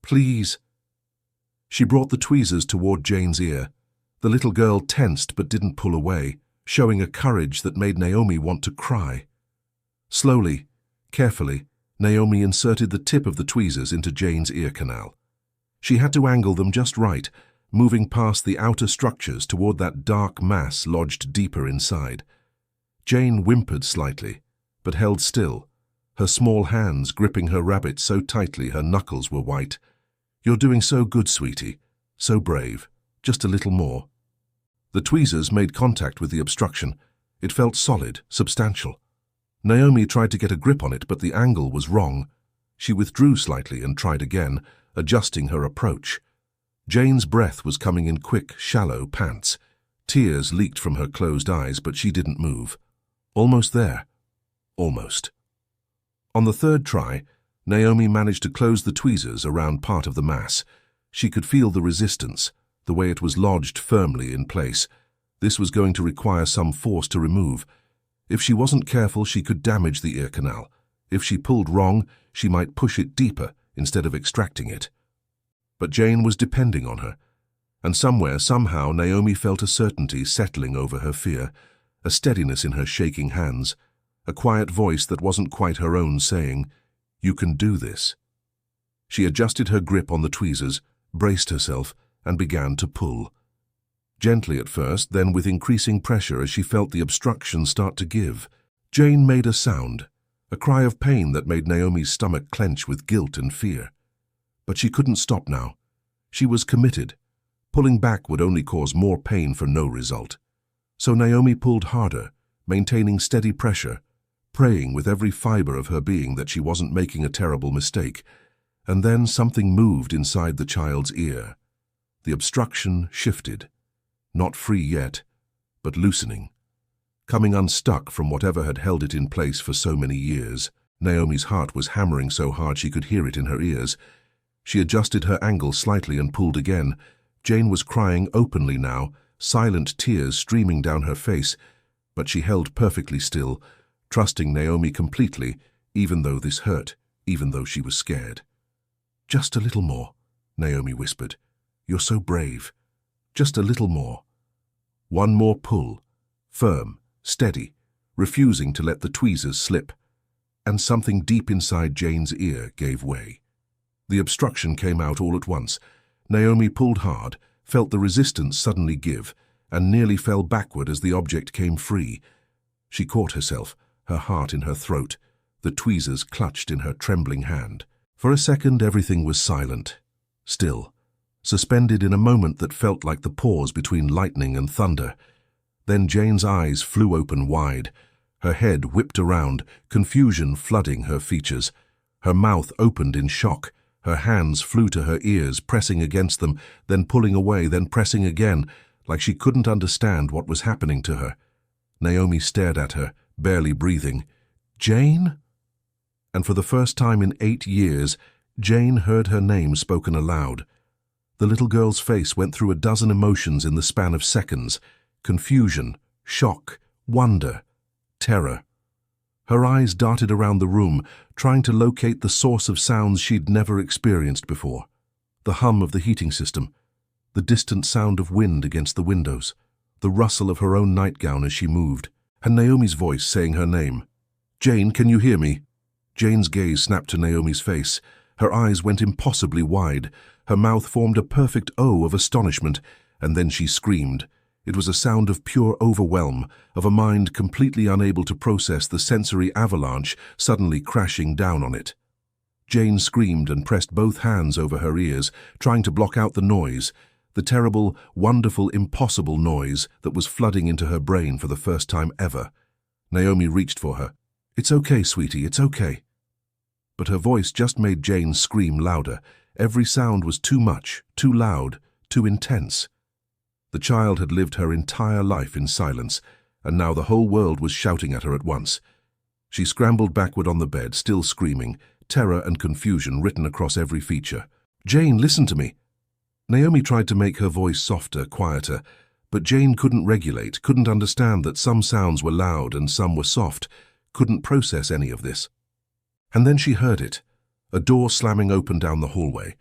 Please." She brought the tweezers toward Jane's ear. The little girl tensed but didn't pull away, showing a courage that made Naomi want to cry. Slowly, carefully, Naomi inserted the tip of the tweezers into Jane's ear canal. She had to angle them just right, moving past the outer structures toward that dark mass lodged deeper inside. Jane whimpered slightly, but held still, her small hands gripping her rabbit so tightly her knuckles were white. "You're doing so good, sweetie. So brave. Just a little more." The tweezers made contact with the obstruction. It felt solid, substantial. Naomi tried to get a grip on it, but the angle was wrong. She withdrew slightly and tried again, adjusting her approach. Jane's breath was coming in quick, shallow pants. Tears leaked from her closed eyes, but she didn't move. Almost there. Almost. On the third try, Naomi managed to close the tweezers around part of the mass. She could feel the resistance, the way it was lodged firmly in place. This was going to require some force to remove. If she wasn't careful, she could damage the ear canal. If she pulled wrong, she might push it deeper instead of extracting it. But Jane was depending on her, and somewhere, somehow, Naomi felt a certainty settling over her fear, a steadiness in her shaking hands, a quiet voice that wasn't quite her own saying, "You can do this." She adjusted her grip on the tweezers, braced herself, and began to pull. Gently at first, then with increasing pressure as she felt the obstruction start to give. Jane made a sound, a cry of pain that made Naomi's stomach clench with guilt and fear. But she couldn't stop now. She was committed. Pulling back would only cause more pain for no result. So Naomi pulled harder, maintaining steady pressure, praying with every fiber of her being that she wasn't making a terrible mistake. And then something moved inside the child's ear. The obstruction shifted, not free yet, but loosening, coming unstuck from whatever had held it in place for so many years. Naomi's heart was hammering so hard she could hear it in her ears. She adjusted her angle slightly and pulled again. Jane was crying openly now, silent tears streaming down her face, but she held perfectly still, trusting Naomi completely, even though this hurt, even though she was scared. "Just a little more," Naomi whispered. "You're so brave. Just a little more." One more pull, firm, steady, refusing to let the tweezers slip, and something deep inside Jane's ear gave way. The obstruction came out all at once. Naomi pulled hard, felt the resistance suddenly give, and nearly fell backward as the object came free. She caught herself, her heart in her throat, the tweezers clutched in her trembling hand. For a second, everything was silent, still, suspended in a moment that felt like the pause between lightning and thunder. Then Jane's eyes flew open wide. Her head whipped around, confusion flooding her features. Her mouth opened in shock. Her hands flew to her ears, pressing against them, then pulling away, then pressing again, like she couldn't understand what was happening to her. Naomi stared at her, barely breathing. "Jane?" And for the first time in 8 years, Jane heard her name spoken aloud. The little girl's face went through a dozen emotions in the span of seconds: confusion, shock, wonder, terror. Her eyes darted around the room, trying to locate the source of sounds she'd never experienced before. The hum of the heating system, the distant sound of wind against the windows, the rustle of her own nightgown as she moved, and Naomi's voice saying her name. "Jane, can you hear me?" Jane's gaze snapped to Naomi's face. Her eyes went impossibly wide. Her mouth formed a perfect O of astonishment, and then she screamed. It was a sound of pure overwhelm, of a mind completely unable to process the sensory avalanche suddenly crashing down on it. Jane screamed and pressed both hands over her ears, trying to block out the noise, the terrible, wonderful, impossible noise that was flooding into her brain for the first time ever. Naomi reached for her. "It's okay, sweetie, it's okay." But her voice just made Jane scream louder. Every sound was too much, too loud, too intense. The child had lived her entire life in silence, and now the whole world was shouting at her at once. She scrambled backward on the bed, still screaming, terror and confusion written across every feature. "Jane, listen to me." Naomi tried to make her voice softer, quieter, but Jane couldn't regulate, couldn't understand that some sounds were loud and some were soft, couldn't process any of this. And then she heard it. A door slamming open down the hallway.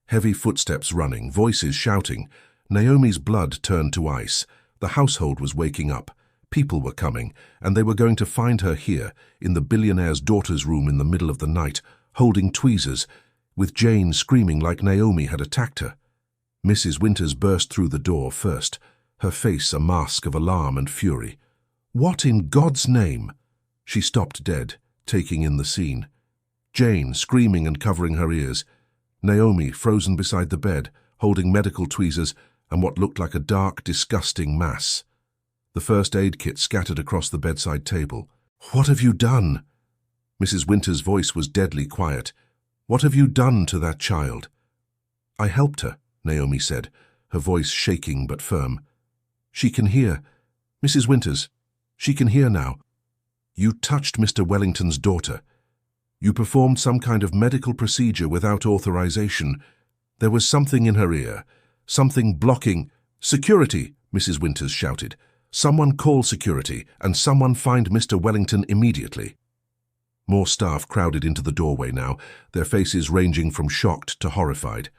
Heavy footsteps running, voices shouting. Naomi's blood turned to ice. The household was waking up. People were coming, and they were going to find her here, in the billionaire's daughter's room in the middle of the night, holding tweezers, with Jane screaming like Naomi had attacked her. Mrs. Winters burst through the door first, her face a mask of alarm and fury. "What in God's name?" She stopped dead, taking in the scene. Jane screaming and covering her ears. Naomi frozen beside the bed, holding medical tweezers and what looked like a dark, disgusting mass. The first aid kit scattered across the bedside table. "What have you done?" Mrs. Winters' voice was deadly quiet. "What have you done to that child?" "I helped her," Naomi said, her voice shaking but firm. "She can hear. Mrs. Winters, she can hear now. You touched Mr. Wellington's daughter. You performed some kind of medical procedure without authorization. There was something in her ear, something blocking—" "Security!" Mrs. Winters shouted. "Someone call security, and someone find Mr. Wellington immediately." More staff crowded into the doorway now, their faces ranging from shocked to horrified.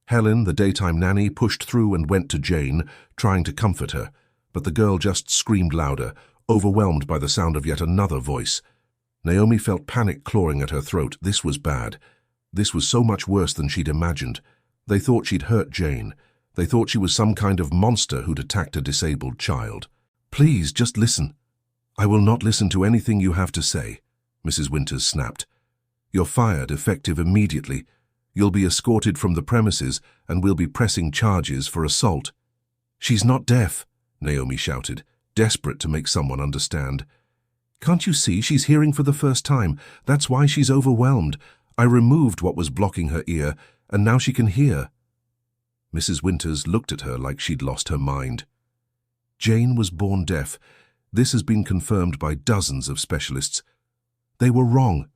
Helen, the daytime nanny, pushed through and went to Jane, trying to comfort her, but the girl just screamed louder, overwhelmed by the sound of yet another voice. Naomi felt panic clawing at her throat. This was bad. This was so much worse than she'd imagined. They thought she'd hurt Jane. They thought she was some kind of monster who'd attacked a disabled child. "Please, just listen." "I will not listen to anything you have to say," Mrs. Winters snapped. "You're fired, effective immediately. You'll be escorted from the premises, and we'll be pressing charges for assault." "She's not deaf," Naomi shouted, desperate to make someone understand. "Can't you see she's hearing for the first time? That's why she's overwhelmed. I removed what was blocking her ear, and now she can hear." Mrs. Winters looked at her like she'd lost her mind. Jane was born deaf. This has been confirmed by dozens of specialists. "They were wrong,"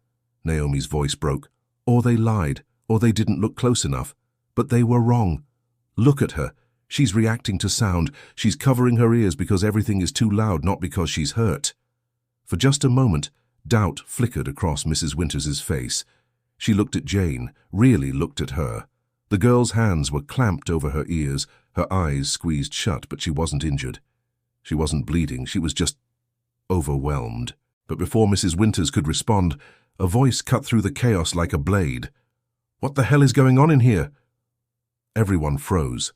Naomi's voice broke. "Or they lied, or they didn't look close enough. But they were wrong. Look at her. She's reacting to sound. She's covering her ears because everything is too loud, not because she's hurt." For just a moment, doubt flickered across Mrs. Winters's face. She looked at Jane, really looked at her. The girl's hands were clamped over her ears, her eyes squeezed shut, but she wasn't injured. She wasn't bleeding, she was just overwhelmed. But before Mrs. Winters could respond, a voice cut through the chaos like a blade. "What the hell is going on in here?" Everyone froze.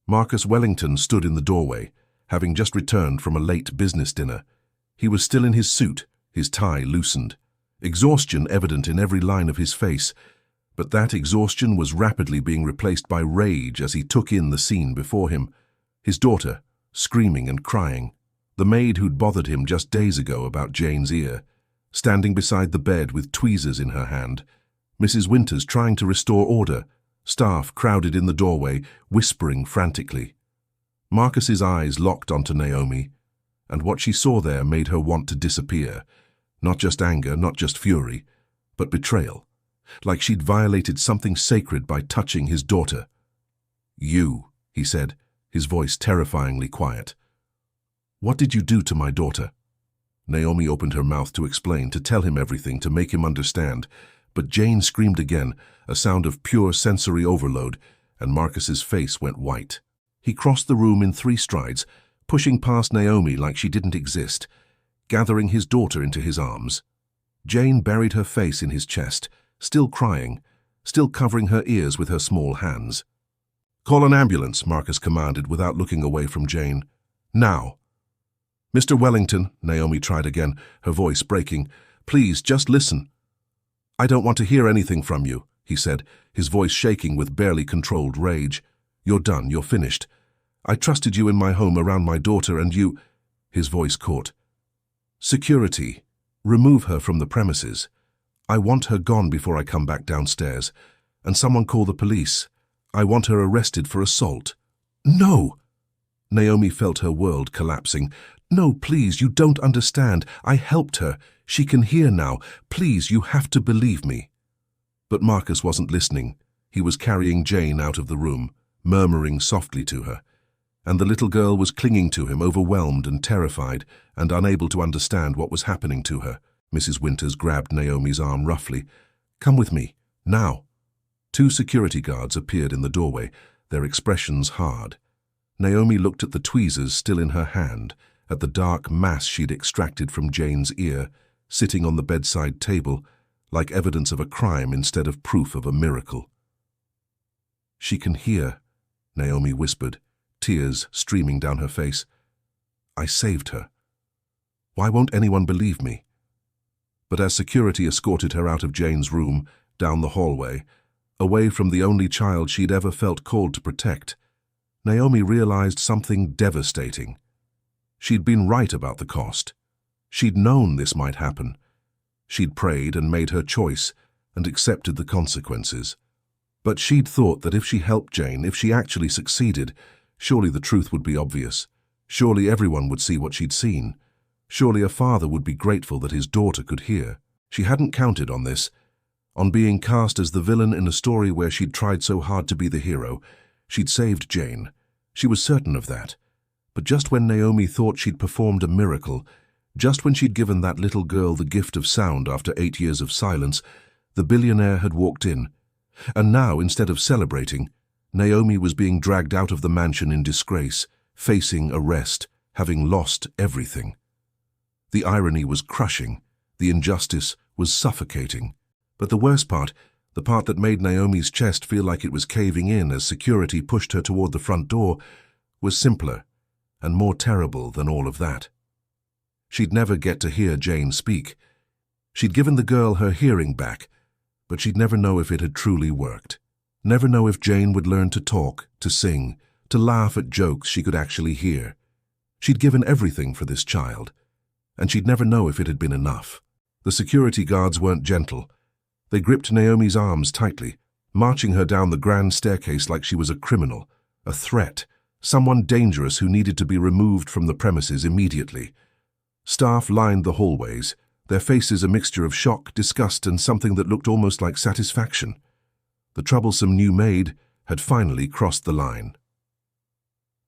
Marcus Wellington stood in the doorway, having just returned from a late business dinner. He was still in his suit, his tie loosened, exhaustion evident in every line of his face. But that exhaustion was rapidly being replaced by rage as he took in the scene before him. His daughter, screaming and crying. The maid who'd bothered him just days ago about Jane's ear, standing beside the bed with tweezers in her hand. Mrs. Winters trying to restore order. Staff crowded in the doorway, whispering frantically. Marcus's eyes locked onto Naomi, and what she saw there made her want to disappear. Not just anger, not just fury, but betrayal. Like she'd violated something sacred by touching his daughter. "You," he said, his voice terrifyingly quiet. "What did you do to my daughter?" Naomi opened her mouth to explain, to tell him everything, to make him understand. But Jane screamed again, a sound of pure sensory overload, and Marcus's face went white. He crossed the room in 3 strides, pushing past Naomi like she didn't exist, gathering his daughter into his arms. Jane buried her face in his chest, still crying, still covering her ears with her small hands. "Call an ambulance," Marcus commanded without looking away from Jane. "Now." "Mr. Wellington," Naomi tried again, her voice breaking, "please, just listen." "I don't want to hear anything from you," he said, his voice shaking with barely controlled rage. "You're done, you're finished. I trusted you in my home around my daughter and you—" His voice caught. "Security. Remove her from the premises. I want her gone before I come back downstairs. And someone call the police. I want her arrested for assault." "No!" Naomi felt her world collapsing. "No, please, you don't understand. I helped her. She can hear now. Please, you have to believe me." But Marcus wasn't listening. He was carrying Jane out of the room, murmuring softly to her. And the little girl was clinging to him, overwhelmed and terrified, and unable to understand what was happening to her. Mrs. Winters grabbed Naomi's arm roughly. "Come with me, now." 2 security guards appeared in the doorway, their expressions hard. Naomi looked at the tweezers still in her hand, at the dark mass she'd extracted from Jane's ear, sitting on the bedside table, like evidence of a crime instead of proof of a miracle. "She can hear," Naomi whispered, tears streaming down her face. "I saved her. Why won't anyone believe me?" But as security escorted her out of Jane's room, down the hallway, away from the only child she'd ever felt called to protect, Naomi realized something devastating. She'd been right about the cost. She'd known this might happen. She'd prayed and made her choice and accepted the consequences. But she'd thought that if she helped Jane, if she actually succeeded, surely the truth would be obvious. Surely everyone would see what she'd seen. Surely a father would be grateful that his daughter could hear. She hadn't counted on this, on being cast as the villain in a story where she'd tried so hard to be the hero. She'd saved Jane. She was certain of that. But just when Naomi thought she'd performed a miracle, just when she'd given that little girl the gift of sound after 8 years of silence, the billionaire had walked in. And now, instead of celebrating, Naomi was being dragged out of the mansion in disgrace, facing arrest, having lost everything. The irony was crushing. The injustice was suffocating. But the worst part, the part that made Naomi's chest feel like it was caving in as security pushed her toward the front door, was simpler and more terrible than all of that. She'd never get to hear Jane speak. She'd given the girl her hearing back, but she'd never know if it had truly worked. Never know if Jane would learn to talk, to sing, to laugh at jokes she could actually hear. She'd given everything for this child, and she'd never know if it had been enough. The security guards weren't gentle. They gripped Naomi's arms tightly, marching her down the grand staircase like she was a criminal, a threat, someone dangerous who needed to be removed from the premises immediately. Staff lined the hallways, their faces a mixture of shock, disgust, and something that looked almost like satisfaction. The troublesome new maid had finally crossed the line.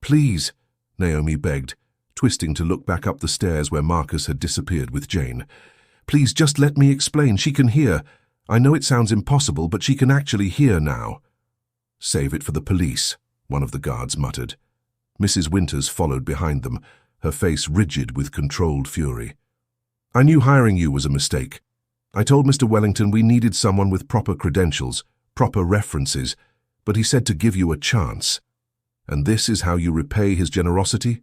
"Please," Naomi begged, twisting to look back up the stairs where Marcus had disappeared with Jane. "Please, just let me explain. She can hear. I know it sounds impossible, but she can actually hear now." "Save it for the police," one of the guards muttered. Mrs. Winters followed behind them, her face rigid with controlled fury. "I knew hiring you was a mistake. I told Mr. Wellington we needed someone with proper credentials, proper references, but he said to give you a chance. And this is how you repay his generosity?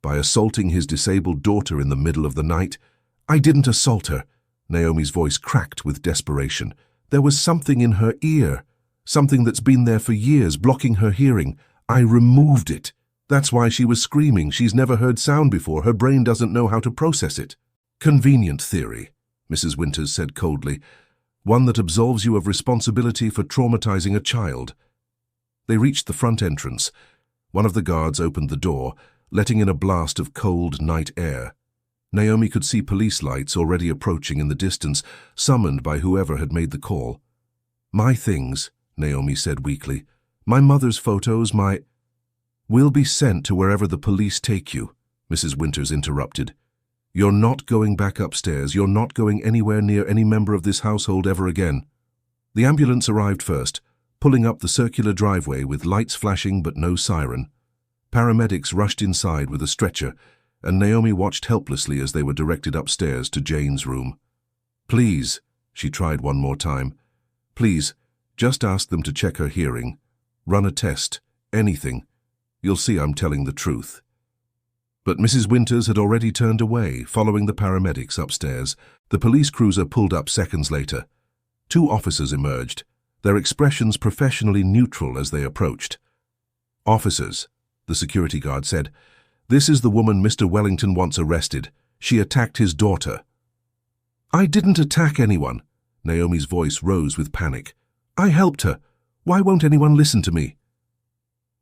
By assaulting his disabled daughter in the middle of the night?" "I didn't assault her." Naomi's voice cracked with desperation. There was something in her ear, something that's been there for years, blocking her hearing. I removed it. That's why she was screaming. She's never heard sound before. Her brain doesn't know how to process it. Convenient theory, Mrs. Winters said coldly. One that absolves you of responsibility for traumatizing a child. They reached the front entrance. One of the guards opened the door, letting in a blast of cold night air. Naomi could see police lights already approaching in the distance, summoned by whoever had made the call. My things, Naomi said weakly. My mother's photos, will be sent to wherever the police take you, Mrs. Winters interrupted. You're not going back upstairs. You're not going anywhere near any member of this household ever again. The ambulance arrived first, pulling up the circular driveway with lights flashing but no siren. Paramedics rushed inside with a stretcher, and Naomi watched helplessly as they were directed upstairs to Jane's room. Please, she tried one more time. Please, just ask them to check her hearing. Run a test, anything. You'll see I'm telling the truth. But Mrs. Winters had already turned away, following the paramedics upstairs. The police cruiser pulled up seconds later. 2 officers emerged, their expressions professionally neutral as they approached. Officers, the security guard said, this is the woman Mr. Wellington wants arrested. She attacked his daughter. I didn't attack anyone. Naomi's voice rose with panic. I helped her. Why won't anyone listen to me?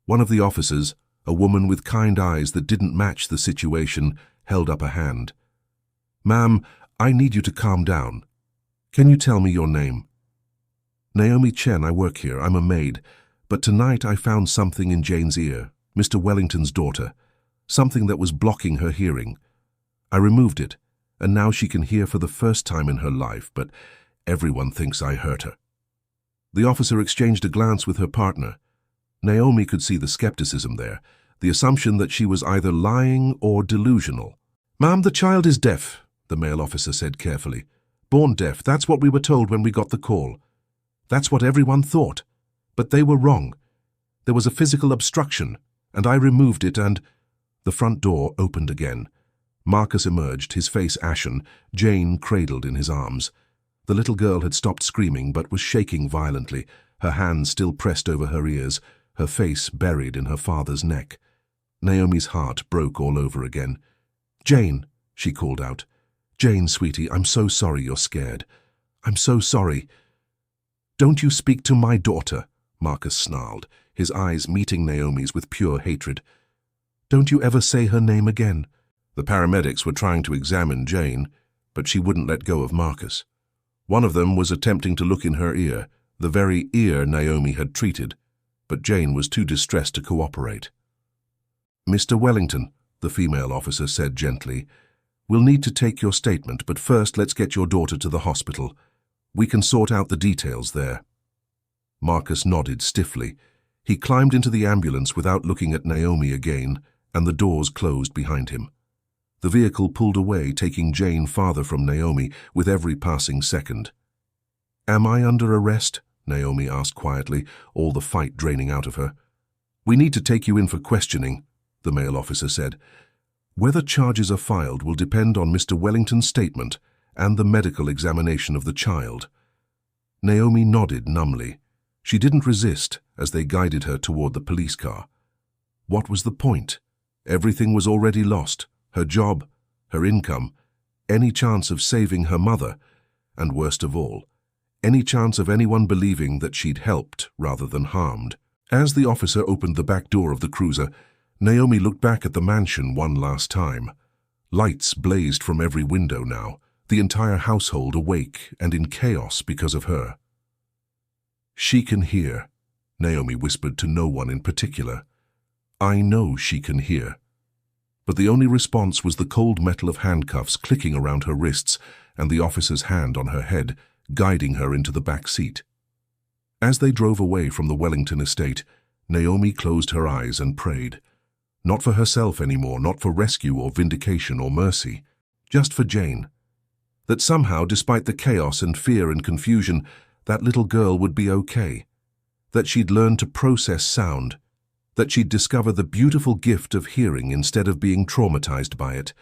One of the officers, a woman with kind eyes that didn't match the situation, held up a hand. Ma'am, I need you to calm down. Can you tell me your name? Naomi Chen, I work here. I'm a maid. But tonight I found something in Jane's ear, Mr. Wellington's daughter. Something that was blocking her hearing. I removed it, and now she can hear for the first time in her life, but everyone thinks I hurt her. The officer exchanged a glance with her partner. Naomi could see the skepticism there, the assumption that she was either lying or delusional. Ma'am, the child is deaf, the male officer said carefully. Born deaf, that's what we were told when we got the call. That's what everyone thought. But they were wrong. There was a physical obstruction, and I removed it and... The front door opened again. Marcus emerged, his face ashen, Jane cradled in his arms. The little girl had stopped screaming but was shaking violently, her hands still pressed over her ears, her face buried in her father's neck. Naomi's heart broke all over again. Jane, she called out. Jane, sweetie, I'm so sorry you're scared. I'm so sorry. Don't you speak to my daughter, Marcus snarled, his eyes meeting Naomi's with pure hatred. Don't you ever say her name again. The paramedics were trying to examine Jane, but she wouldn't let go of Marcus. One of them was attempting to look in her ear, the very ear Naomi had treated, but Jane was too distressed to cooperate. Mr. Wellington, the female officer said gently, we'll need to take your statement, but first let's get your daughter to the hospital. We can sort out the details there. Marcus nodded stiffly. He climbed into the ambulance without looking at Naomi again, and the doors closed behind him. The vehicle pulled away, taking Jane farther from Naomi with every passing second. Am I under arrest? Naomi asked quietly, all the fight draining out of her. We need to take you in for questioning, the male officer said. Whether charges are filed will depend on Mr. Wellington's statement and the medical examination of the child. Naomi nodded numbly. She didn't resist as they guided her toward the police car. What was the point? Everything was already lost. Her job, her income, any chance of saving her mother, and worst of all, any chance of anyone believing that she'd helped rather than harmed. As the officer opened the back door of the cruiser, Naomi looked back at the mansion one last time. Lights blazed from every window now, the entire household awake and in chaos because of her. She can hear, Naomi whispered to no one in particular. I know she can hear. But the only response was the cold metal of handcuffs clicking around her wrists and the officer's hand on her head, guiding her into the back seat. As they drove away from the Wellington estate, Naomi closed her eyes and prayed. Not for herself anymore, not for rescue or vindication or mercy, just for Jane. That somehow, despite the chaos and fear and confusion, that little girl would be okay. That she'd learn to process sound. That she'd discover the beautiful gift of hearing instead of being traumatized by it.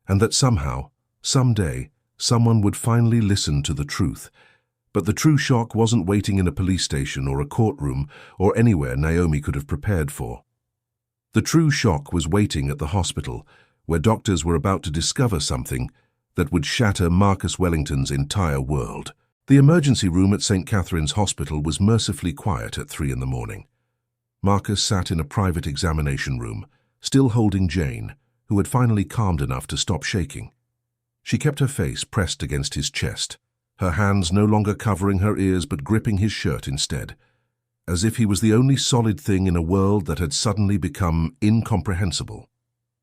And that somehow, someday, someone would finally listen to the truth. But the true shock wasn't waiting in a police station or a courtroom or anywhere Naomi could have prepared for. The true shock was waiting at the hospital, where doctors were about to discover something that would shatter Marcus Wellington's entire world. The emergency room at St. Catherine's Hospital was mercifully quiet at 3 in the morning. Marcus sat in a private examination room, still holding Jane, who had finally calmed enough to stop shaking. She kept her face pressed against his chest, her hands no longer covering her ears but gripping his shirt instead, as if he was the only solid thing in a world that had suddenly become incomprehensible.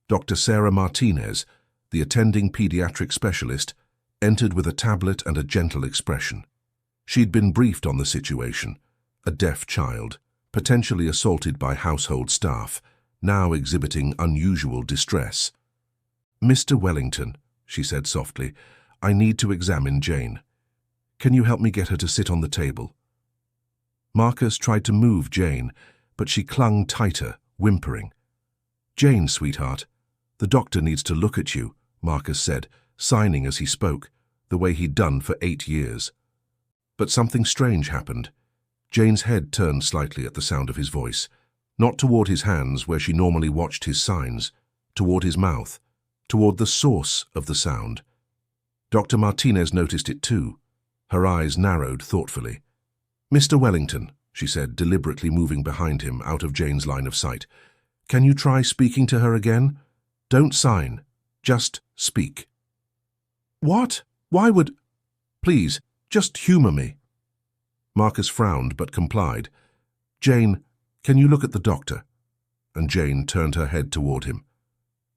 Dr. Sarah Martinez, the attending pediatric specialist, entered with a tablet and a gentle expression. She'd been briefed on the situation: a deaf child, potentially assaulted by household staff, now exhibiting unusual distress. "Mr. Wellington," she said softly, "I need to examine Jane. Can you help me get her to sit on the table?" Marcus tried to move Jane, but she clung tighter, whimpering. "Jane, sweetheart, the doctor needs to look at you," Marcus said, signing as he spoke, the way he'd done for 8 years. But something strange happened. Jane's head turned slightly at the sound of his voice, not toward his hands where she normally watched his signs, toward his mouth, toward the source of the sound. Dr. Martinez noticed it too. Her eyes narrowed thoughtfully. "Mr. Wellington," she said, deliberately moving behind him out of Jane's line of sight, "can you try speaking to her again? Don't sign. Just speak." "What? Why would—" "Please, just humor me." Marcus frowned but complied. "Jane, can you look at the doctor?" And Jane turned her head toward him,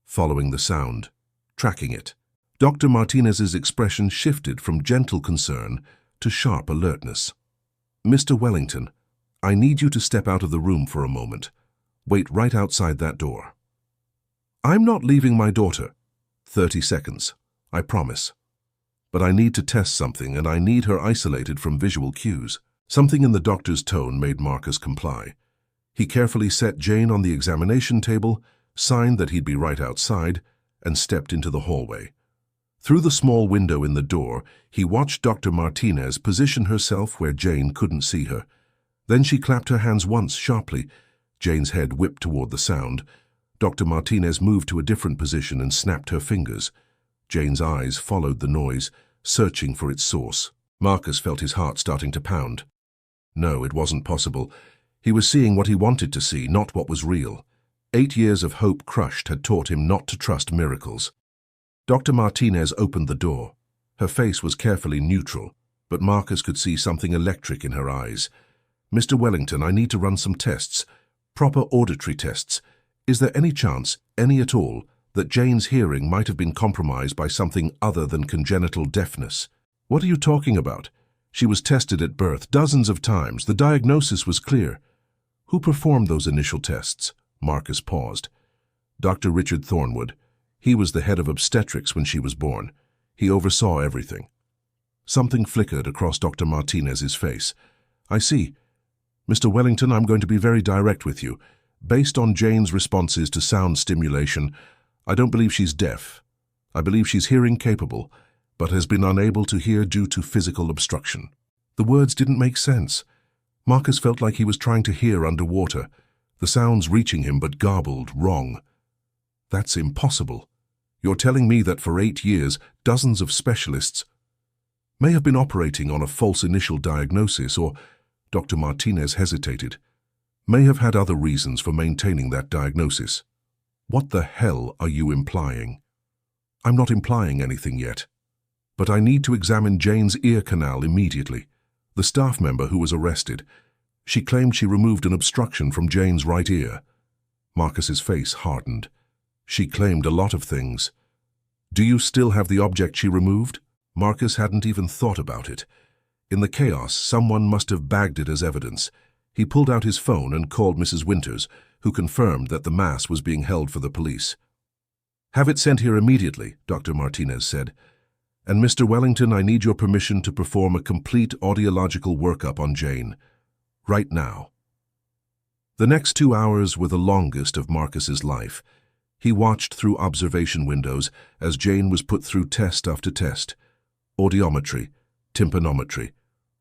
following the sound, tracking it. Dr. Martinez's expression shifted from gentle concern to sharp alertness. "Mr. Wellington, I need you to step out of the room for a moment. Wait right outside that door." "I'm not leaving my daughter." 30 seconds, I promise. "But I need to test something, and I need her isolated from visual cues." Something in the doctor's tone made Marcus comply. He carefully set Jane on the examination table, signed that he'd be right outside, and stepped into the hallway. Through the small window in the door, he watched Dr. Martinez position herself where Jane couldn't see her. Then she clapped her hands once sharply. Jane's head whipped toward the sound. Dr. Martinez moved to a different position and snapped her fingers. Jane's eyes followed the noise, searching for its source. Marcus felt his heart starting to pound. No, it wasn't possible. He was seeing what he wanted to see, not what was real. 8 years of hope crushed had taught him not to trust miracles. Dr. Martinez opened the door. Her face was carefully neutral, but Marcus could see something electric in her eyes. "Mr. Wellington, I need to run some tests. Proper auditory tests. Is there any chance, any at all, that Jane's hearing might have been compromised by something other than congenital deafness?" "What are you talking about? She was tested at birth dozens of times. The diagnosis was clear." "Who performed those initial tests?" Marcus paused. "Dr. Richard Thornwood. He was the head of obstetrics when she was born. He oversaw everything." Something flickered across Dr. Martinez's face. "I see. Mr. Wellington, I'm going to be very direct with you. Based on Jane's responses to sound stimulation, I don't believe she's deaf. I believe she's hearing capable, but has been unable to hear due to physical obstruction." The words didn't make sense. Marcus felt like he was trying to hear underwater, the sounds reaching him but garbled, wrong. "That's impossible. You're telling me that for 8 years, dozens of specialists may have been operating on a false initial diagnosis, or," Dr. Martinez hesitated, "may have had other reasons for maintaining that diagnosis." "What the hell are you implying?" "I'm not implying anything yet. But I need to examine Jane's ear canal immediately. The staff member who was arrested, she claimed she removed an obstruction from Jane's right ear." Marcus's face hardened. "She claimed a lot of things. Do you still have the object she removed?" Marcus hadn't even thought about it. In the chaos, someone must have bagged it as evidence. He pulled out his phone and called Mrs. Winters, who confirmed that the mass was being held for the police. "Have it sent here immediately," Dr. Martinez said. "And Mr. Wellington, I need your permission to perform a complete audiological workup on Jane. Right now." The next 2 hours were the longest of Marcus's life. He watched through observation windows as Jane was put through test after test. Audiometry, tympanometry,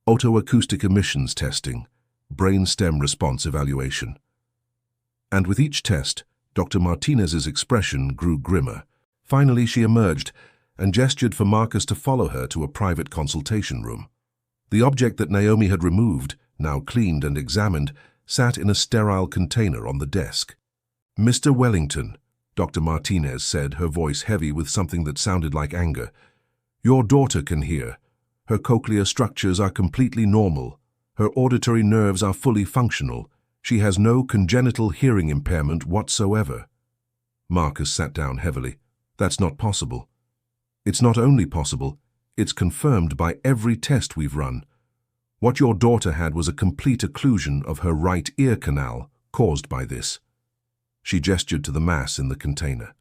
otoacoustic emissions testing, brainstem response evaluation. And with each test, Dr. Martinez's expression grew grimmer. Finally, she emerged and gestured for Marcus to follow her to a private consultation room. The object that Naomi had removed, now cleaned and examined, sat in a sterile container on the desk. "Mr. Wellington," Dr. Martinez said, her voice heavy with something that sounded like anger, "your daughter can hear. Her cochlear structures are completely normal. Her auditory nerves are fully functional. She has no congenital hearing impairment whatsoever." Marcus sat down heavily. "That's not possible." "It's not only possible, it's confirmed by every test we've run. What your daughter had was a complete occlusion of her right ear canal caused by this." She gestured to the mass in the container.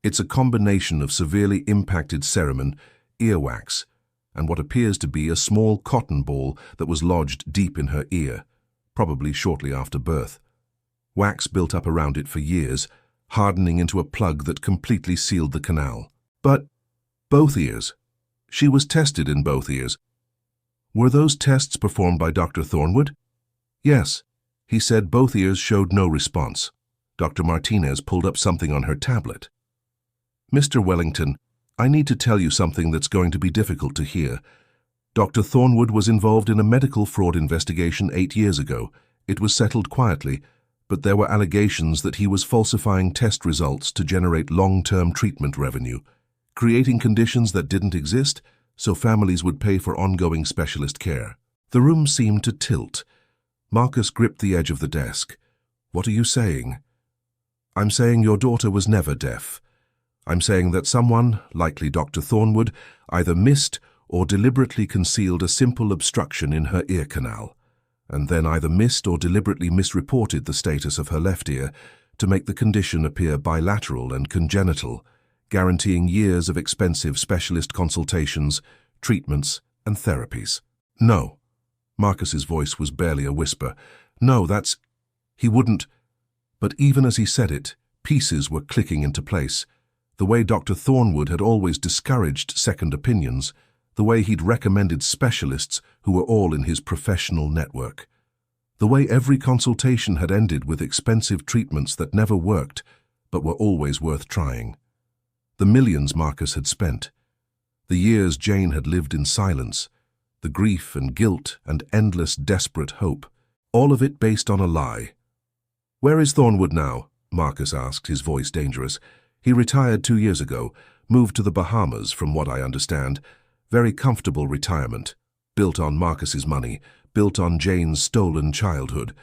"It's a combination of severely impacted cerumen, earwax, and what appears to be a small cotton ball that was lodged deep in her ear, probably shortly after birth. Wax built up around it for years, hardening into a plug that completely sealed the canal. But both ears. She was tested in both ears." "Were those tests performed by Dr. Thornwood?" "Yes. He said both ears showed no response." Dr. Martinez pulled up something on her tablet. "Mr. Wellington, I need to tell you something that's going to be difficult to hear. Dr. Thornwood was involved in a medical fraud investigation 8 years ago. It was settled quietly, but there were allegations that he was falsifying test results to generate long-term treatment revenue, creating conditions that didn't exist so families would pay for ongoing specialist care." The room seemed to tilt. Marcus gripped the edge of the desk. "What are you saying?" "I'm saying your daughter was never deaf. I'm saying that someone, likely Dr. Thornwood, either missed or deliberately concealed a simple obstruction in her ear canal, and then either missed or deliberately misreported the status of her left ear to make the condition appear bilateral and congenital, guaranteeing years of expensive specialist consultations, treatments, and therapies." "No." Marcus's voice was barely a whisper. "No, that's..." He wouldn't... But even as he said it, pieces were clicking into place. The way Dr. Thornwood had always discouraged second opinions, the way he'd recommended specialists who were all in his professional network, the way every consultation had ended with expensive treatments that never worked but were always worth trying. The millions Marcus had spent, the years Jane had lived in silence, the grief and guilt and endless desperate hope, all of it based on a lie. "Where is Thornwood now?" Marcus asked, his voice dangerous. "He retired 2 years ago, moved to the Bahamas, from what I understand. Very comfortable retirement, built on Marcus's money, built on Jane's stolen childhood.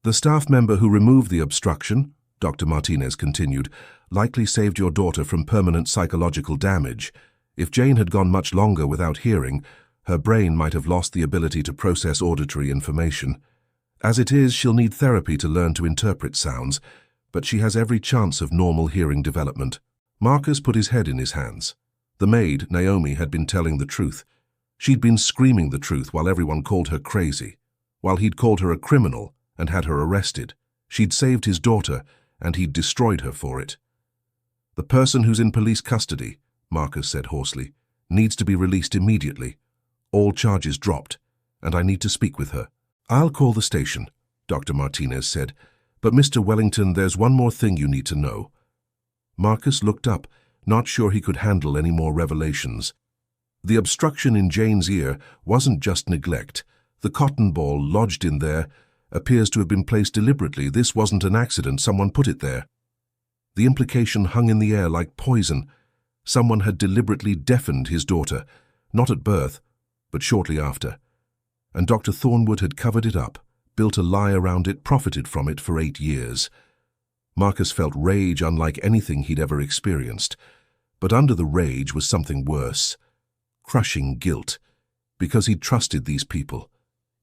The staff member who removed the obstruction," Dr. Martinez continued, "likely saved your daughter from permanent psychological damage. If Jane had gone much longer without hearing, her brain might have lost the ability to process auditory information. As it is, she'll need therapy to learn to interpret sounds, but she has every chance of normal hearing development." Marcus put his head in his hands. The maid, Naomi, had been telling the truth. She'd been screaming the truth while everyone called her crazy, while he'd called her a criminal and had her arrested. She'd saved his daughter, and he'd destroyed her for it. "The person who's in police custody," Marcus said hoarsely, "needs to be released immediately. All charges dropped, and I need to speak with her." "I'll call the station," Dr. Martinez said, "but Mr. Wellington, there's one more thing you need to know." Marcus looked up, not sure he could handle any more revelations. The obstruction in Jane's ear wasn't just neglect. The cotton ball lodged in there appears to have been placed deliberately. This wasn't an accident, someone put it there. The implication hung in the air like poison. Someone had deliberately deafened his daughter, not at birth, but shortly after. And Dr. Thornwood had covered it up, built a lie around it, profited from it for 8 years. Marcus felt rage unlike anything he'd ever experienced. But under the rage was something worse. Crushing guilt. Because he'd trusted these people.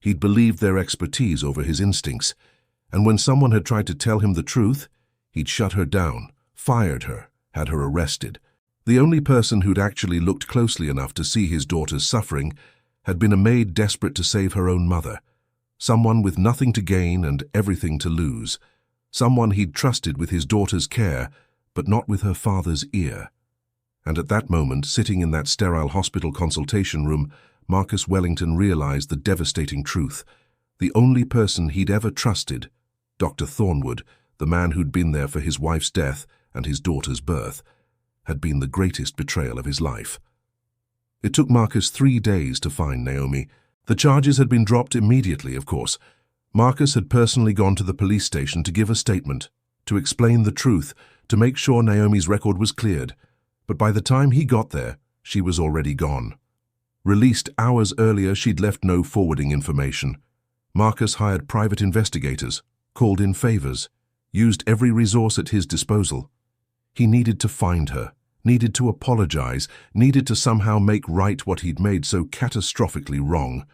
He'd believed their expertise over his instincts. And when someone had tried to tell him the truth, he'd shut her down, fired her, had her arrested. The only person who'd actually looked closely enough to see his daughter's suffering had been a maid desperate to save her own mother. Someone with nothing to gain and everything to lose. Someone he'd trusted with his daughter's care, but not with her father's ear. And at that moment, sitting in that sterile hospital consultation room, Marcus Wellington realized the devastating truth. The only person he'd ever trusted, Dr. Thornwood, the man who'd been there for his wife's death and his daughter's birth, had been the greatest betrayal of his life. It took Marcus 3 days to find Naomi. The charges had been dropped immediately, of course. Marcus had personally gone to the police station to give a statement, to explain the truth, to make sure Naomi's record was cleared. But by the time he got there, she was already gone. Released hours earlier, she'd left no forwarding information. Marcus hired private investigators, called in favors, used every resource at his disposal. He needed to find her, needed to apologize, needed to somehow make right what he'd made so catastrophically wrong.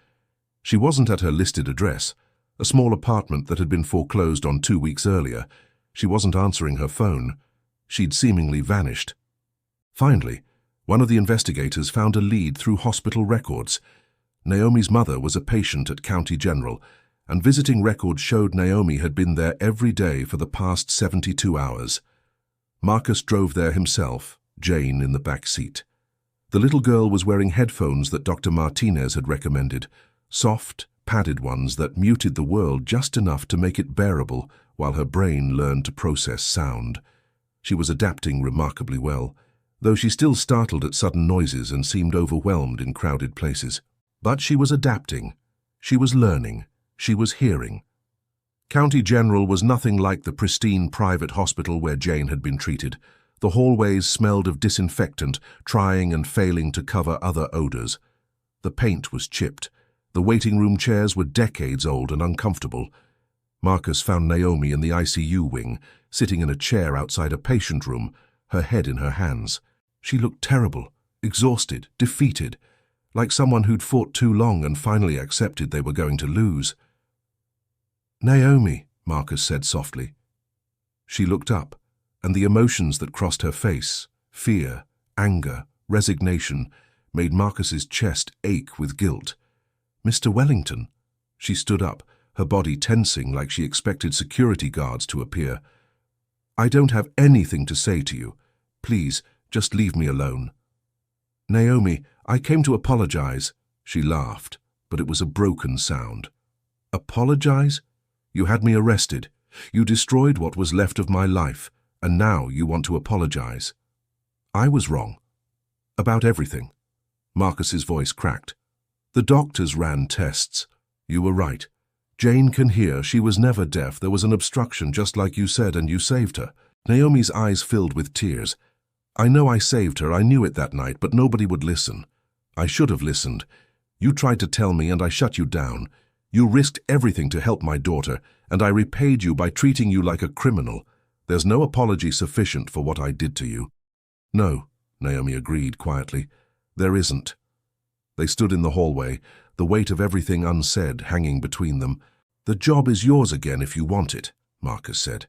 She wasn't at her listed address, a small apartment that had been foreclosed on 2 weeks earlier. She wasn't answering her phone. She'd seemingly vanished. Finally, one of the investigators found a lead through hospital records. Naomi's mother was a patient at County General, and visiting records showed Naomi had been there every day for the past 72 hours. Marcus drove there himself, Jane in the back seat. The little girl was wearing headphones that Dr. Martinez had recommended, soft, padded ones that muted the world just enough to make it bearable while her brain learned to process sound. She was adapting remarkably well, though she still startled at sudden noises and seemed overwhelmed in crowded places. But she was adapting. She was learning. She was hearing. County General was nothing like the pristine private hospital where Jane had been treated. The hallways smelled of disinfectant, trying and failing to cover other odors. The paint was chipped. The waiting room chairs were decades old and uncomfortable. Marcus found Naomi in the ICU wing, sitting in a chair outside a patient room, her head in her hands. She looked terrible, exhausted, defeated, like someone who'd fought too long and finally accepted they were going to lose. "Naomi," Marcus said softly. She looked up, and the emotions that crossed her face, fear, anger, resignation, made Marcus's chest ache with guilt. "Mr. Wellington." She stood up, her body tensing like she expected security guards to appear. "I don't have anything to say to you. Please, just leave me alone." "Naomi, I came to apologize." She laughed, but it was a broken sound. "Apologize? You had me arrested. You destroyed what was left of my life, and now you want to apologize." "I was wrong. About everything." Marcus's voice cracked. "The doctors ran tests. You were right. Jane can hear. She was never deaf. There was an obstruction, just like you said, and you saved her." Naomi's eyes filled with tears. "I know I saved her. I knew it that night, but nobody would listen. I should have listened. You tried to tell me, and I shut you down. You risked everything to help my daughter, and I repaid you by treating you like a criminal. There's no apology sufficient for what I did to you." "No," Naomi agreed quietly. "There isn't." They stood in the hallway, the weight of everything unsaid hanging between them. "The job is yours again if you want it," Marcus said.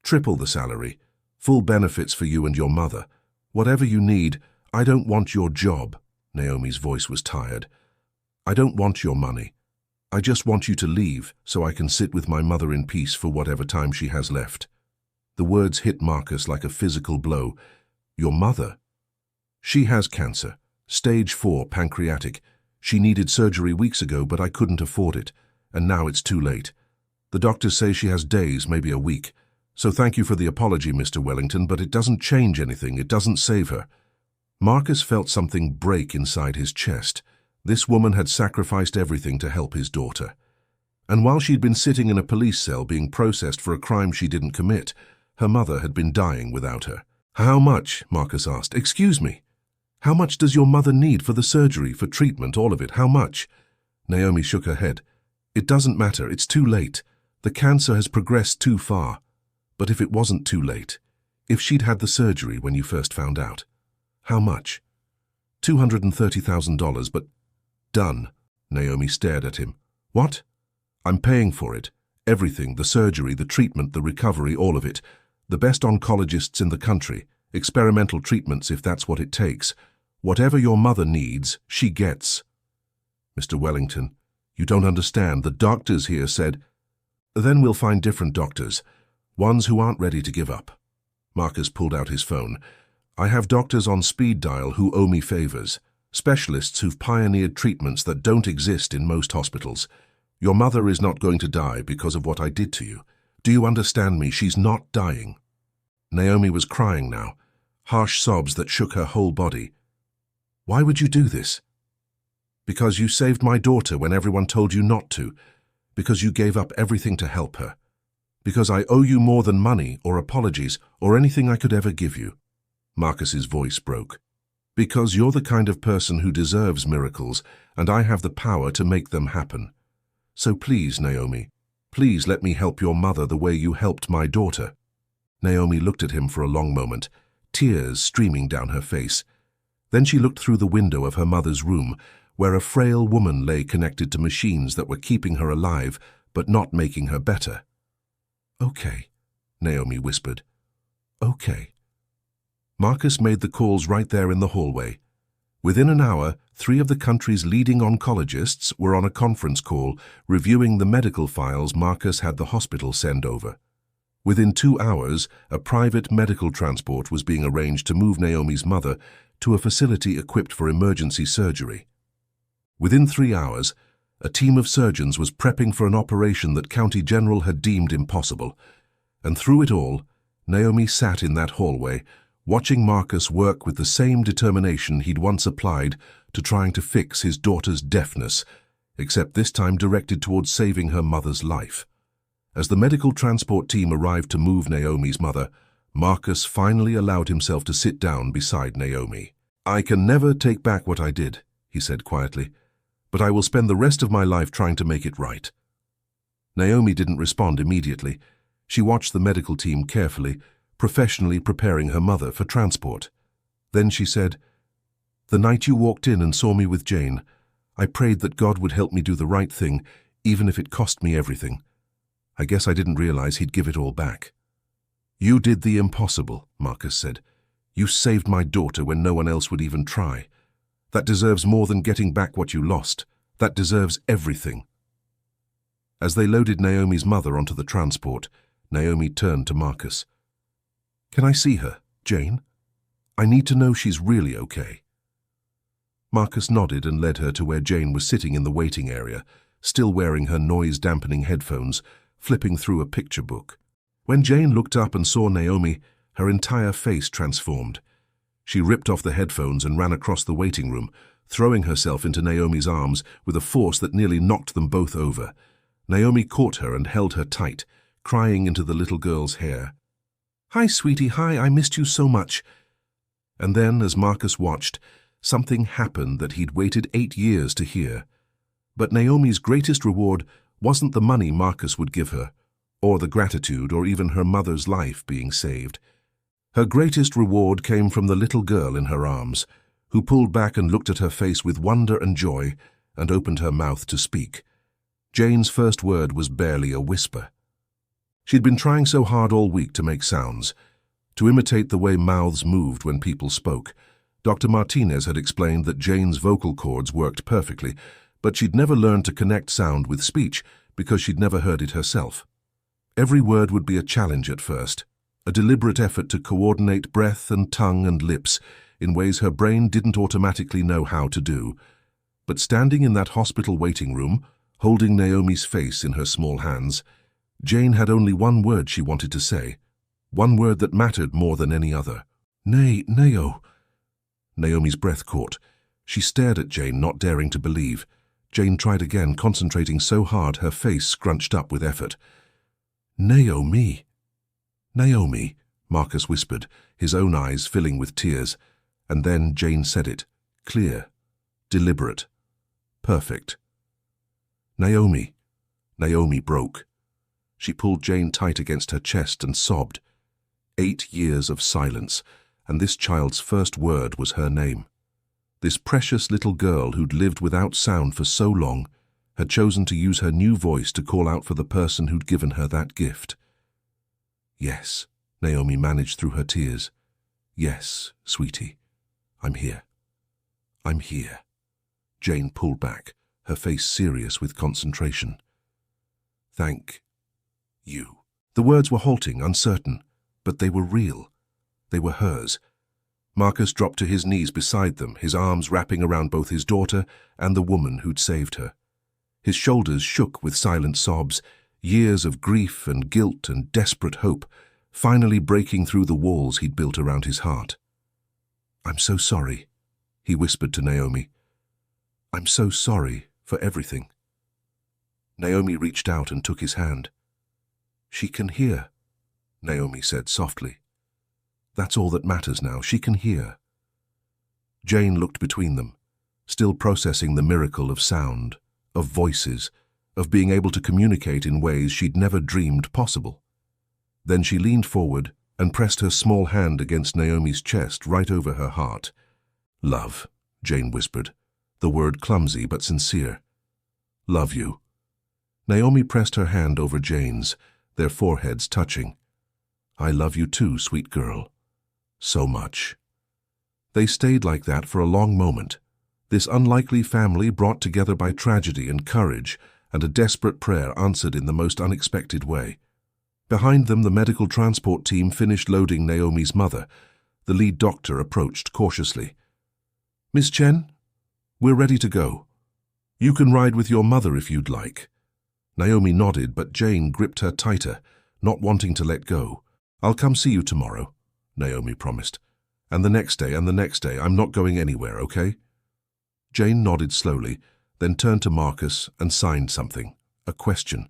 "Triple the salary, full benefits for you and your mother. Whatever you need. I don't want your job." Naomi's voice was tired. "I don't want your money. I just want you to leave so I can sit with my mother in peace for whatever time she has left." The words hit Marcus like a physical blow. "Your mother?" "She has cancer, stage 4 pancreatic. She needed surgery weeks ago, but I couldn't afford it, and now it's too late. The doctors say she has days, maybe a week. So thank you for the apology, Mr. Wellington, but it doesn't change anything. It doesn't save her." Marcus felt something break inside his chest. This woman had sacrificed everything to help his daughter. And while she'd been sitting in a police cell being processed for a crime she didn't commit, her mother had been dying without her. "How much?" Marcus asked. "Excuse me. How much does your mother need for the surgery, for treatment, all of it? How much?" Naomi shook her head. "It doesn't matter. It's too late. The cancer has progressed too far. But if it wasn't too late, if she'd had the surgery when you first found out." "How much?" $230,000, but..." "Done." Naomi stared at him. "What?" "I'm paying for it. Everything, the surgery, the treatment, the recovery, all of it. The best oncologists in the country. Experimental treatments if that's what it takes. Whatever your mother needs, she gets." "Mr. Wellington, you don't understand. The doctors here said..." "Then we'll find different doctors. Ones who aren't ready to give up." Marcus pulled out his phone. "I have doctors on speed dial who owe me favors. Specialists who've pioneered treatments that don't exist in most hospitals. Your mother is not going to die because of what I did to you. Do you understand me? She's not dying." Naomi was crying now, harsh sobs that shook her whole body. "Why would you do this?" "Because you saved my daughter when everyone told you not to. Because you gave up everything to help her. Because I owe you more than money or apologies or anything I could ever give you." Marcus's voice broke. "Because you're the kind of person who deserves miracles, and I have the power to make them happen. So please, Naomi, please let me help your mother the way you helped my daughter." Naomi looked at him for a long moment, tears streaming down her face. Then she looked through the window of her mother's room, where a frail woman lay connected to machines that were keeping her alive, but not making her better. "Okay," Naomi whispered. "Okay." Marcus made the calls right there in the hallway. Within an hour, 3 of the country's leading oncologists were on a conference call, reviewing the medical files Marcus had the hospital send over. Within 2 hours, a private medical transport was being arranged to move Naomi's mother to a facility equipped for emergency surgery. Within 3 hours, a team of surgeons was prepping for an operation that County General had deemed impossible. And through it all, Naomi sat in that hallway, watching Marcus work with the same determination he'd once applied to trying to fix his daughter's deafness, except this time directed towards saving her mother's life. As the medical transport team arrived to move Naomi's mother, Marcus finally allowed himself to sit down beside Naomi. "I can never take back what I did," he said quietly, "but I will spend the rest of my life trying to make it right." Naomi didn't respond immediately. She watched the medical team carefully, professionally preparing her mother for transport. Then she said, "The night you walked in and saw me with Jane, I prayed that God would help me do the right thing, even if it cost me everything. I guess I didn't realize he'd give it all back." "You did the impossible," Marcus said. "You saved my daughter when no one else would even try. That deserves more than getting back what you lost. That deserves everything." As they loaded Naomi's mother onto the transport, Naomi turned to Marcus. "Can I see her, Jane? I need to know she's really okay." Marcus nodded and led her to where Jane was sitting in the waiting area, still wearing her noise-dampening headphones, flipping through a picture book. When Jane looked up and saw Naomi, her entire face transformed. She ripped off the headphones and ran across the waiting room, throwing herself into Naomi's arms with a force that nearly knocked them both over. Naomi caught her and held her tight, crying into the little girl's hair. "Hi, sweetie, hi, I missed you so much." And then, as Marcus watched, something happened that he'd waited 8 years to hear. But Naomi's greatest reward wasn't the money Marcus would give her, or the gratitude, or even her mother's life being saved. Her greatest reward came from the little girl in her arms, who pulled back and looked at her face with wonder and joy, and opened her mouth to speak. Jane's first word was barely a whisper. She'd been trying so hard all week to make sounds, to imitate the way mouths moved when people spoke. Dr. Martinez had explained that Jane's vocal cords worked perfectly, but she'd never learned to connect sound with speech because she'd never heard it herself. Every word would be a challenge at first, a deliberate effort to coordinate breath and tongue and lips in ways her brain didn't automatically know how to do. But standing in that hospital waiting room, holding Naomi's face in her small hands, Jane had only one word she wanted to say, one word that mattered more than any other. Nao. Naomi's breath caught. She stared at Jane, not daring to believe. Jane tried again, concentrating so hard her face scrunched up with effort. "Naomi." "Naomi," Marcus whispered, his own eyes filling with tears. And then Jane said it, clear, deliberate, perfect. "Naomi." Naomi broke. She pulled Jane tight against her chest and sobbed. 8 years of silence, and this child's first word was her name. This precious little girl who'd lived without sound for so long had chosen to use her new voice to call out for the person who'd given her that gift. "Yes," Naomi managed through her tears. "Yes, sweetie. I'm here. I'm here." Jane pulled back, her face serious with concentration. "Thank you." The words were halting, uncertain, but they were real. They were hers. Marcus dropped to his knees beside them, his arms wrapping around both his daughter and the woman who'd saved her. His shoulders shook with silent sobs, years of grief and guilt and desperate hope, finally breaking through the walls he'd built around his heart. "I'm so sorry," he whispered to Naomi. "I'm so sorry for everything." Naomi reached out and took his hand. "She can hear," Naomi said softly. "That's all that matters now. She can hear." Jane looked between them, still processing the miracle of sound, of voices, of being able to communicate in ways she'd never dreamed possible. Then she leaned forward and pressed her small hand against Naomi's chest, right over her heart. "Love," Jane whispered, the word clumsy but sincere. "Love you." Naomi pressed her hand over Jane's, their foreheads touching. "I love you too, sweet girl. So much." They stayed like that for a long moment, this unlikely family brought together by tragedy and courage and a desperate prayer answered in the most unexpected way. Behind them, the medical transport team finished loading Naomi's mother. The lead doctor approached cautiously. "Miss Chen, we're ready to go. You can ride with your mother if you'd like." Naomi nodded, but Jane gripped her tighter, not wanting to let go. "I'll come see you tomorrow," Naomi promised. "And the next day, and the next day. I'm not going anywhere, okay?" Jane nodded slowly, then turned to Marcus and signed something, a question.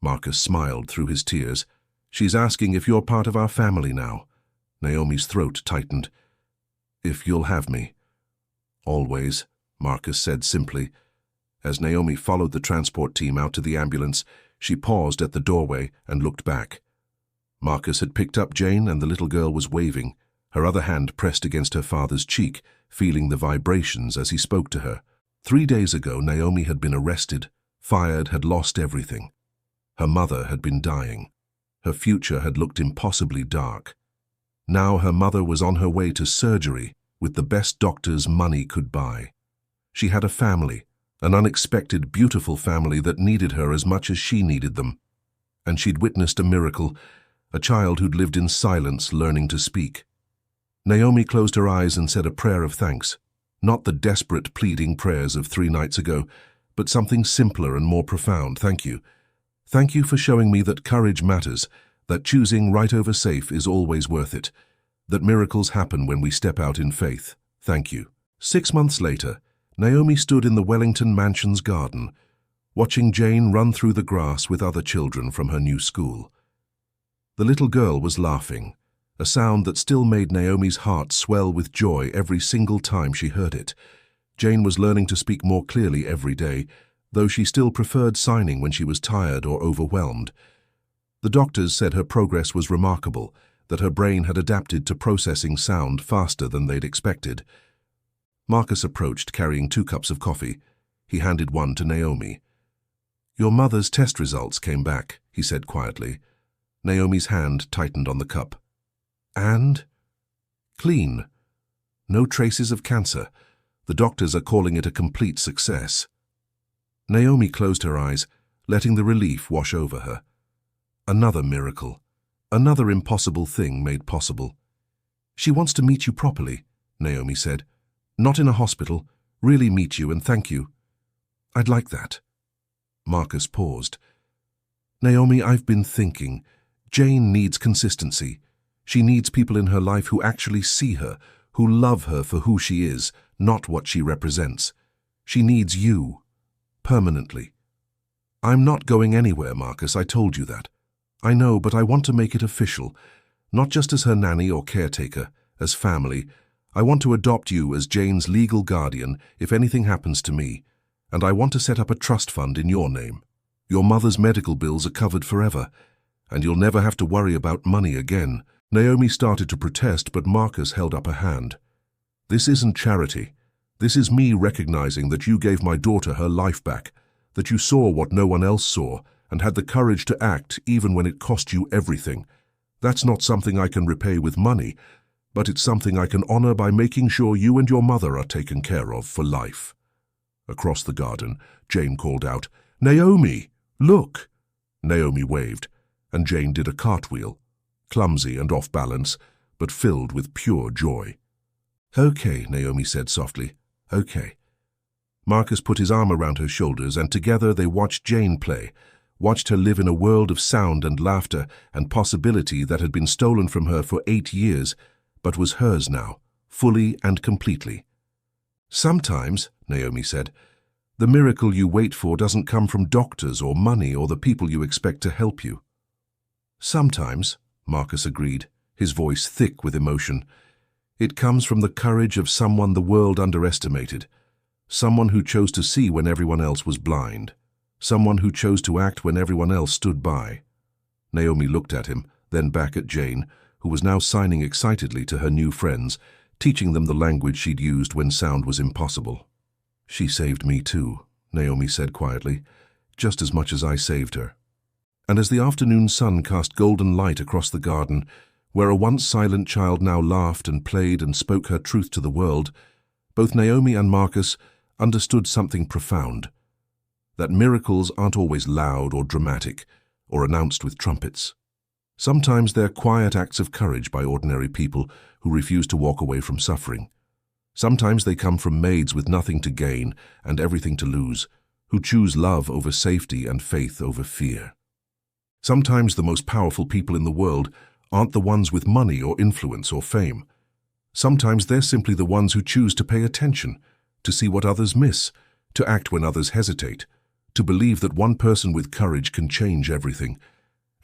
Marcus smiled through his tears. "She's asking if you're part of our family now." Naomi's throat tightened. "If you'll have me." "Always," Marcus said simply. As Naomi followed the transport team out to the ambulance, she paused at the doorway and looked back. Marcus had picked up Jane and the little girl was waving, her other hand pressed against her father's cheek, feeling the vibrations as he spoke to her. 3 days ago, Naomi had been arrested, fired, had lost everything. Her mother had been dying. Her future had looked impossibly dark. Now her mother was on her way to surgery with the best doctors money could buy. She had a family, an unexpected, beautiful family that needed her as much as she needed them. And she'd witnessed a miracle, a child who'd lived in silence, learning to speak. Naomi closed her eyes and said a prayer of thanks, not the desperate, pleading prayers of 3 nights ago, but something simpler and more profound. "Thank you. Thank you for showing me that courage matters, that choosing right over safe is always worth it, that miracles happen when we step out in faith. Thank you." 6 months later, Naomi stood in the Wellington Mansion's garden, watching Jane run through the grass with other children from her new school. The little girl was laughing, a sound that still made Naomi's heart swell with joy every single time she heard it. Jane was learning to speak more clearly every day, though she still preferred signing when she was tired or overwhelmed. The doctors said her progress was remarkable, that her brain had adapted to processing sound faster than they'd expected. Marcus approached, carrying 2 cups of coffee. He handed one to Naomi. "Your mother's test results came back," he said quietly. Naomi's hand tightened on the cup. "And?" "Clean. No traces of cancer. The doctors are calling it a complete success." Naomi closed her eyes, letting the relief wash over her. Another miracle. Another impossible thing made possible. "She wants to meet you properly," Naomi said. "Not in a hospital. Really meet you and thank you." "I'd like that." Marcus paused. "Naomi, I've been thinking. Jane needs consistency. She needs people in her life who actually see her, who love her for who she is, not what she represents. She needs you. Permanently." "I'm not going anywhere, Marcus, I told you that." "I know, but I want to make it official. Not just as her nanny or caretaker, as family. I want to adopt you as Jane's legal guardian if anything happens to me. And I want to set up a trust fund in your name. Your mother's medical bills are covered forever, and you'll never have to worry about money again." Naomi started to protest, but Marcus held up a hand. "This isn't charity. This is me recognizing that you gave my daughter her life back, that you saw what no one else saw, and had the courage to act even when it cost you everything. That's not something I can repay with money, but it's something I can honor by making sure you and your mother are taken care of for life." Across the garden, Jane called out, "Naomi, look!" Naomi waved, and Jane did a cartwheel, clumsy and off balance, but filled with pure joy. Okay, Naomi said softly. Okay. Marcus put his arm around her shoulders, and together they watched Jane play, watched her live in a world of sound and laughter and possibility that had been stolen from her for 8 years, but was hers now, fully and completely. Sometimes, Naomi said, the miracle you wait for doesn't come from doctors or money or the people you expect to help you. Sometimes, Marcus agreed, his voice thick with emotion. It comes from the courage of someone the world underestimated, someone who chose to see when everyone else was blind, someone who chose to act when everyone else stood by. Naomi looked at him, then back at Jane, who was now signing excitedly to her new friends, teaching them the language she'd used when sound was impossible. She saved me too, Naomi said quietly, just as much as I saved her. And as the afternoon sun cast golden light across the garden, where a once silent child now laughed and played and spoke her truth to the world, both Naomi and Marcus understood something profound, that miracles aren't always loud or dramatic or announced with trumpets. Sometimes they're quiet acts of courage by ordinary people who refuse to walk away from suffering. Sometimes they come from maids with nothing to gain and everything to lose, who choose love over safety and faith over fear. Sometimes the most powerful people in the world aren't the ones with money or influence or fame. Sometimes they're simply the ones who choose to pay attention, to see what others miss, to act when others hesitate, to believe that one person with courage can change everything.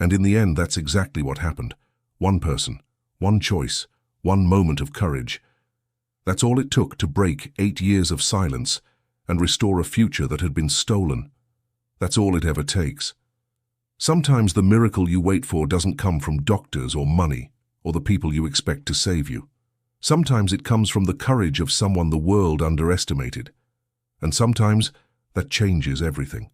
And in the end, that's exactly what happened. One person, one choice, one moment of courage. That's all it took to break 8 years of silence and restore a future that had been stolen. That's all it ever takes. Sometimes the miracle you wait for doesn't come from doctors or money or the people you expect to save you. Sometimes it comes from the courage of someone the world underestimated. And sometimes that changes everything.